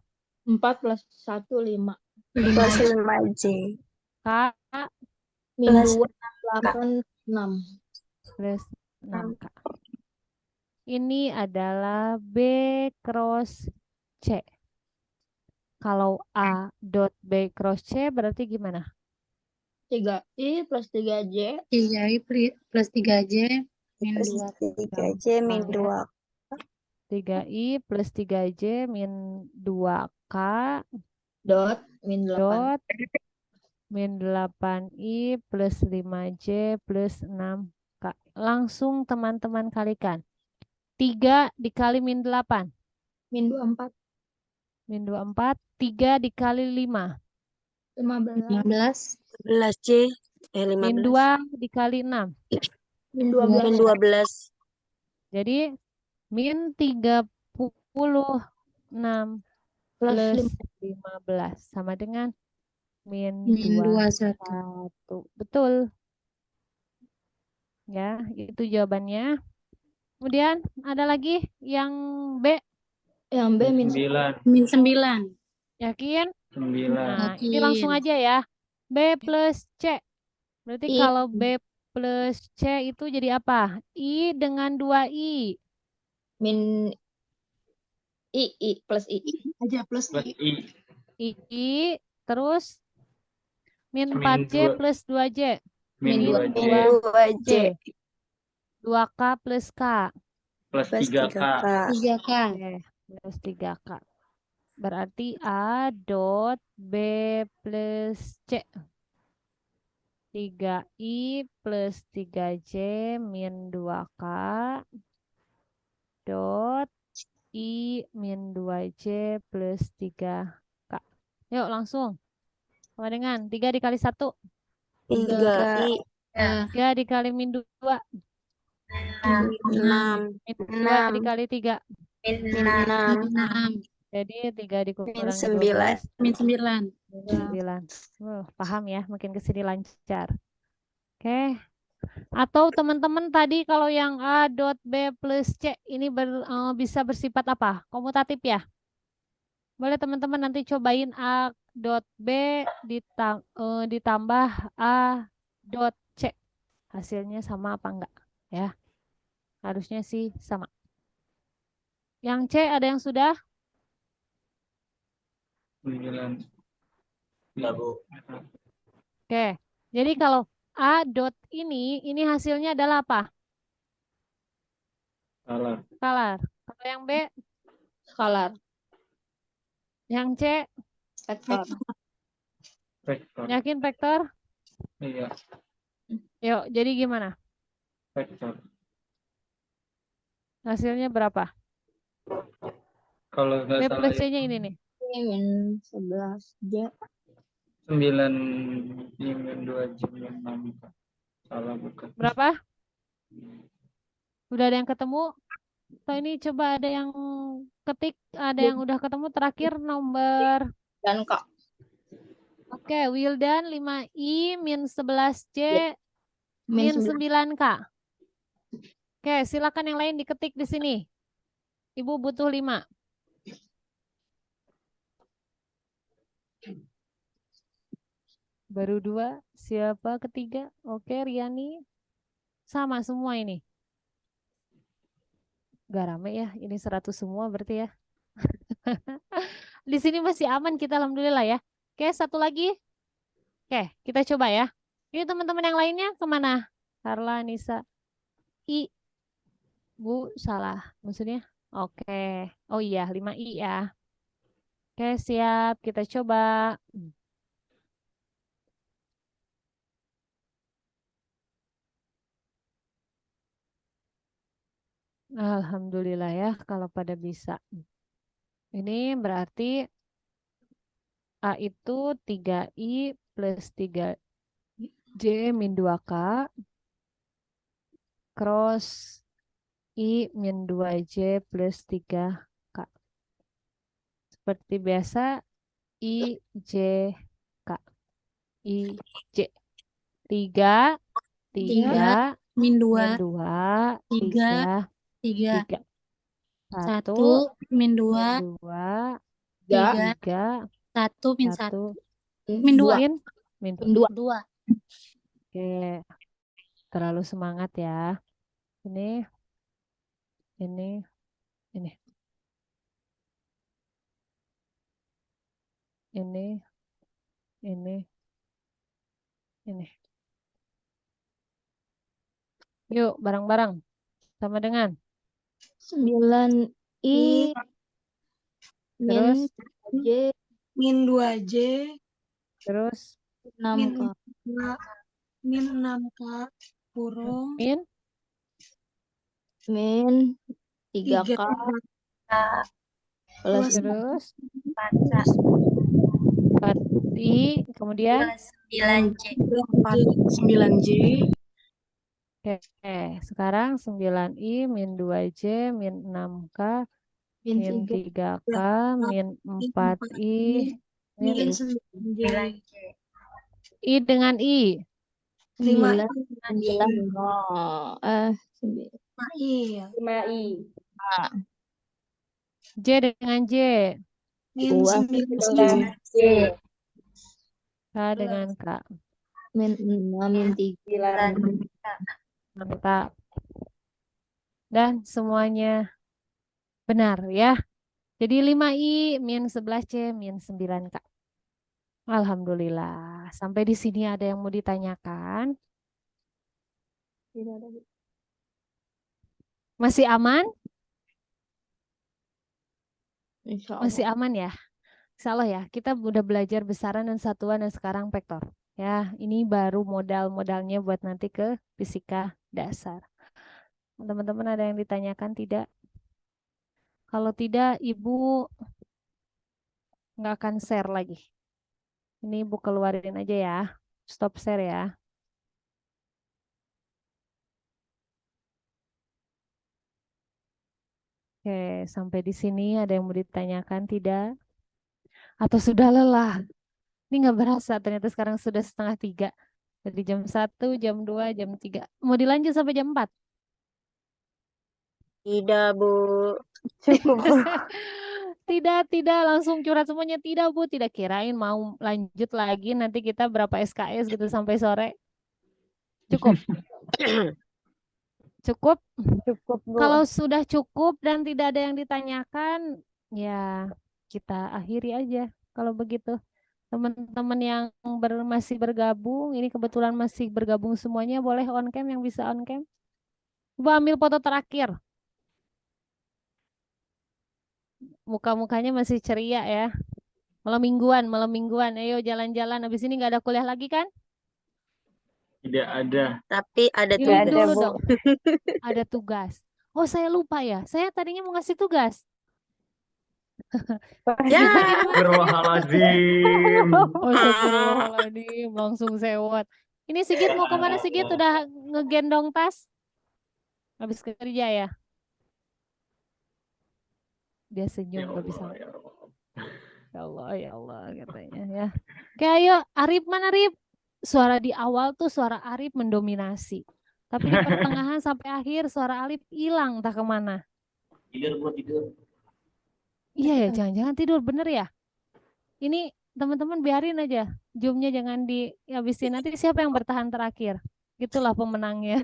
4 plus 1, 5.
Plus 5J.
K
Min
Plus
2, 8, 6.
plus 6k. Ini adalah B cross C. Kalau A dot B cross C berarti gimana?
3I plus 3J.
3i plus 3j min
Plus
2.
3J min 2.
3i plus 3j min 2k
Dot. Min 8.
dot min 8i plus 5j plus 6k. Langsung teman-teman kalikan. 3 dikali min 8.
Min 24.
Min 24. 3 dikali 5.
15.
15.
11J.
Min
15.
2 dikali 6.
Min
Min
12.
12.
Jadi min 36
Plus
plus
5.
15 sama dengan min
Min
21.
21.
Betul. Ya, itu jawabannya. Kemudian ada lagi yang B.
Yang B min
9.
Min 9.
Yakin?
9.
Nah, ini langsung aja ya. B plus C. Berarti
I.
kalau B plus C itu jadi apa? I dengan 2I.
Min I plus I.
Aja plus
Plus
I.
I.
I terus min
Min
4J
2.
plus 2J.
Min
Min
2J.
2J.
2K plus K.
Plus
Plus
3K.
3K.
3k.
Oke, plus 3K. Berarti A dot B plus C. 3I plus 3J min 2K dot I min 2J plus 3K. Yuk langsung. Sama dengan 3 dikali 1.
3I.
3 dikali min 2.
6.
Min 2
6.
dikali 3.
Min 6.
6.
Jadi 3
Min
dikurangi
9.
12.
Min 9.
Min 9. Paham ya, makin ke sini lancar. Oke. Atau teman-teman tadi kalau yang A dot B plus C ini bisa bersifat apa? Komutatif ya? Boleh teman-teman nanti cobain A dot B ditambah A dot C. Hasilnya sama apa enggak? Ya. Harusnya sih sama. Yang C ada yang sudah?
9.
Enggak, Bu.
Oke. Jadi kalau A dot ini hasilnya adalah apa?
Salah.
Skalar. Kalau yang B,
Skalar.
yang C,
Vektor.
Vektor.
yakin vektor?
Iya.
Yuk, jadi gimana?
Vektor.
Hasilnya berapa?
Kalau nggak
B
salah
plus C-nya ini nih.
Ini min 11J.
9 I min 2J min 6. Salah bukan.
Berapa? Udah ada yang ketemu? Atau ini coba ada yang ketik, ada yang udah ketemu terakhir nomor
Dan K.
Oke, Wildan 5I min 11C min
Min 11.
9K. Oke, silakan yang lain diketik di sini. Ibu butuh 5. Baru 2. Siapa ketiga? Oke, Riani. Sama semua ini. Gak rame ya. Ini 100 semua berarti ya. Di sini masih aman kita alhamdulillah ya. Oke, satu lagi. Oke, kita coba ya. Ini teman-teman yang lainnya kemana? Carla, Nisa. I. Bu, salah. Maksudnya? Oke. Oh iya, 5I ya. Oke, siap. Kita coba. Alhamdulillah ya kalau pada bisa. Ini berarti A itu 3I plus 3J min 2K cross I min 2J plus 3K. Seperti biasa I, J, K. I, J. 3, 3,
min
min
2,
2,
3,
3,
3.
1,
1, min
min
2,
2,
3,
3,
1, min 1.
1,
Min 2.
min 2.
Min 2.
2.
Oke, terlalu semangat ya. Ini, ini, ini, ini. Yuk, bareng-bareng. Sama dengan.
9I
Terus,
min J
Min 2J
terus,
6K.
min 6K kurung
min,
Min 3K
3K
plus
terus,
4
4I, kemudian,
9J.
9J
oke, sekarang 9I min 2J min 6K
min
min
3
3K min 4I min
min 9J
I dengan I.
9
5I
9 oh,
5I ya.
5I.
J dengan J.
Min
2
9J
K dengan K.
min 6 min 3
Mantap. Dan semuanya benar ya. Jadi 5I min 11C min 9K. Alhamdulillah. Sampai di sini ada yang mau ditanyakan? Masih aman?
Insya
Masih
Allah.
aman ya? Insya Allah ya. Kita udah belajar besaran dan satuan dan sekarang vektor. Ya, ini baru modal-modalnya buat nanti ke fisika dasar. Teman-teman ada yang ditanyakan tidak? Kalau tidak, Ibu nggak akan share lagi. Ini Ibu keluarin aja ya. Stop share ya. Oke, sampai di sini ada yang mau ditanyakan tidak? Atau sudah lelah? Ini nggak berasa, ternyata sekarang sudah 2:30. Dari jam 1, jam 2, jam 3. Mau dilanjut sampai jam 4?
Tidak, Bu.
Cukup.
Tidak, langsung curhat semuanya. Tidak, Bu, tidak kirain mau lanjut lagi. Nanti kita berapa SKS gitu sampai sore. Cukup. Cukup.
Cukup, Bu.
Kalau sudah cukup dan tidak ada yang ditanyakan, ya kita akhiri aja. Kalau begitu, teman-teman yang masih bergabung, ini kebetulan masih bergabung semuanya, boleh on cam yang bisa on cam. Ibu ambil foto terakhir. Muka-mukanya masih ceria ya. Malam mingguan. Ayo jalan-jalan. Habis ini nggak ada kuliah lagi kan?
Tidak ada.
Tapi ada
Minum
tugas.
dulu dong. Ada tugas. Oh, saya lupa ya. Saya tadinya mau ngasih tugas.
Ya.
Astagfirullahaladzim.
Oh, astagfirullahaladzim. Langsung sewot. Ini Sigit mau kemana Sigit? Udah ngegendong tas? Habis kerja ya? Dia senyum
Ya
gak bisa.
Allah, ya Allah.
Ya Allah katanya ya. Oke, ayo Arif, mana Arif? Suara di awal tuh suara Arif mendominasi. Tapi di pertengahan sampai akhir suara Arif hilang entah kemana.
Tidur gua tidur.
Iya ya, jangan-jangan tidur bener ya. Ini teman-teman biarin aja. Zoom-nya jangan dihabisin. Nanti siapa yang bertahan terakhir? Itulah pemenangnya.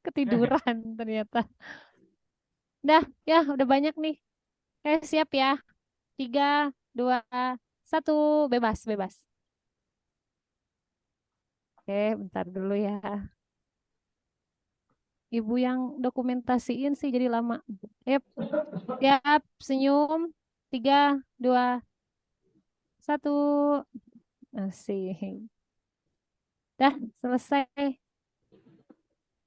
Ketiduran ternyata. Dah, ya udah banyak nih. Siap ya. 3, 2, 1, bebas, bebas. Oke, bentar dulu ya. Ibu yang dokumentasiin sih jadi lama. Yap, siap, senyum. 3, 2, 1. Asik. Dah, selesai.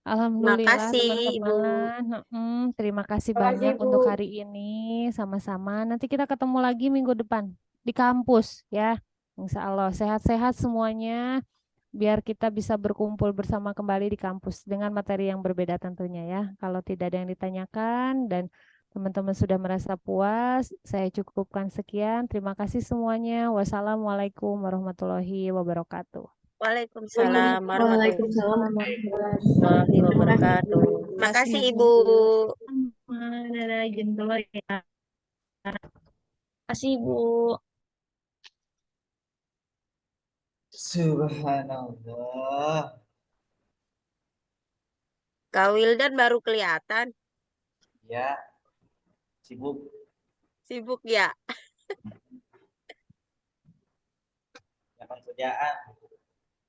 Alhamdulillah
Makasih, Ibu.
teman-teman. Terima kasih banyak untuk hari ini. Sama-sama. Nanti kita ketemu lagi minggu depan di kampus ya. Insya Allah sehat-sehat semuanya. Biar kita bisa berkumpul bersama kembali di kampus dengan materi yang berbeda tentunya ya. Kalau tidak ada yang ditanyakan dan teman-teman sudah merasa puas, saya cukupkan sekian. Terima kasih semuanya. Wassalamualaikum warahmatullahi wabarakatuh.
Waalaikumsalam
Waalaikumsalam
warahmatullahi wabarakatuh. Terima kasih, Ibu.
Dadah, izin keluar ya.
Kasih Ibu.
Subhanallah.
Kak Wildan baru kelihatan.
Ya, sibuk.
Sibuk ya?
Jangan kerjaan.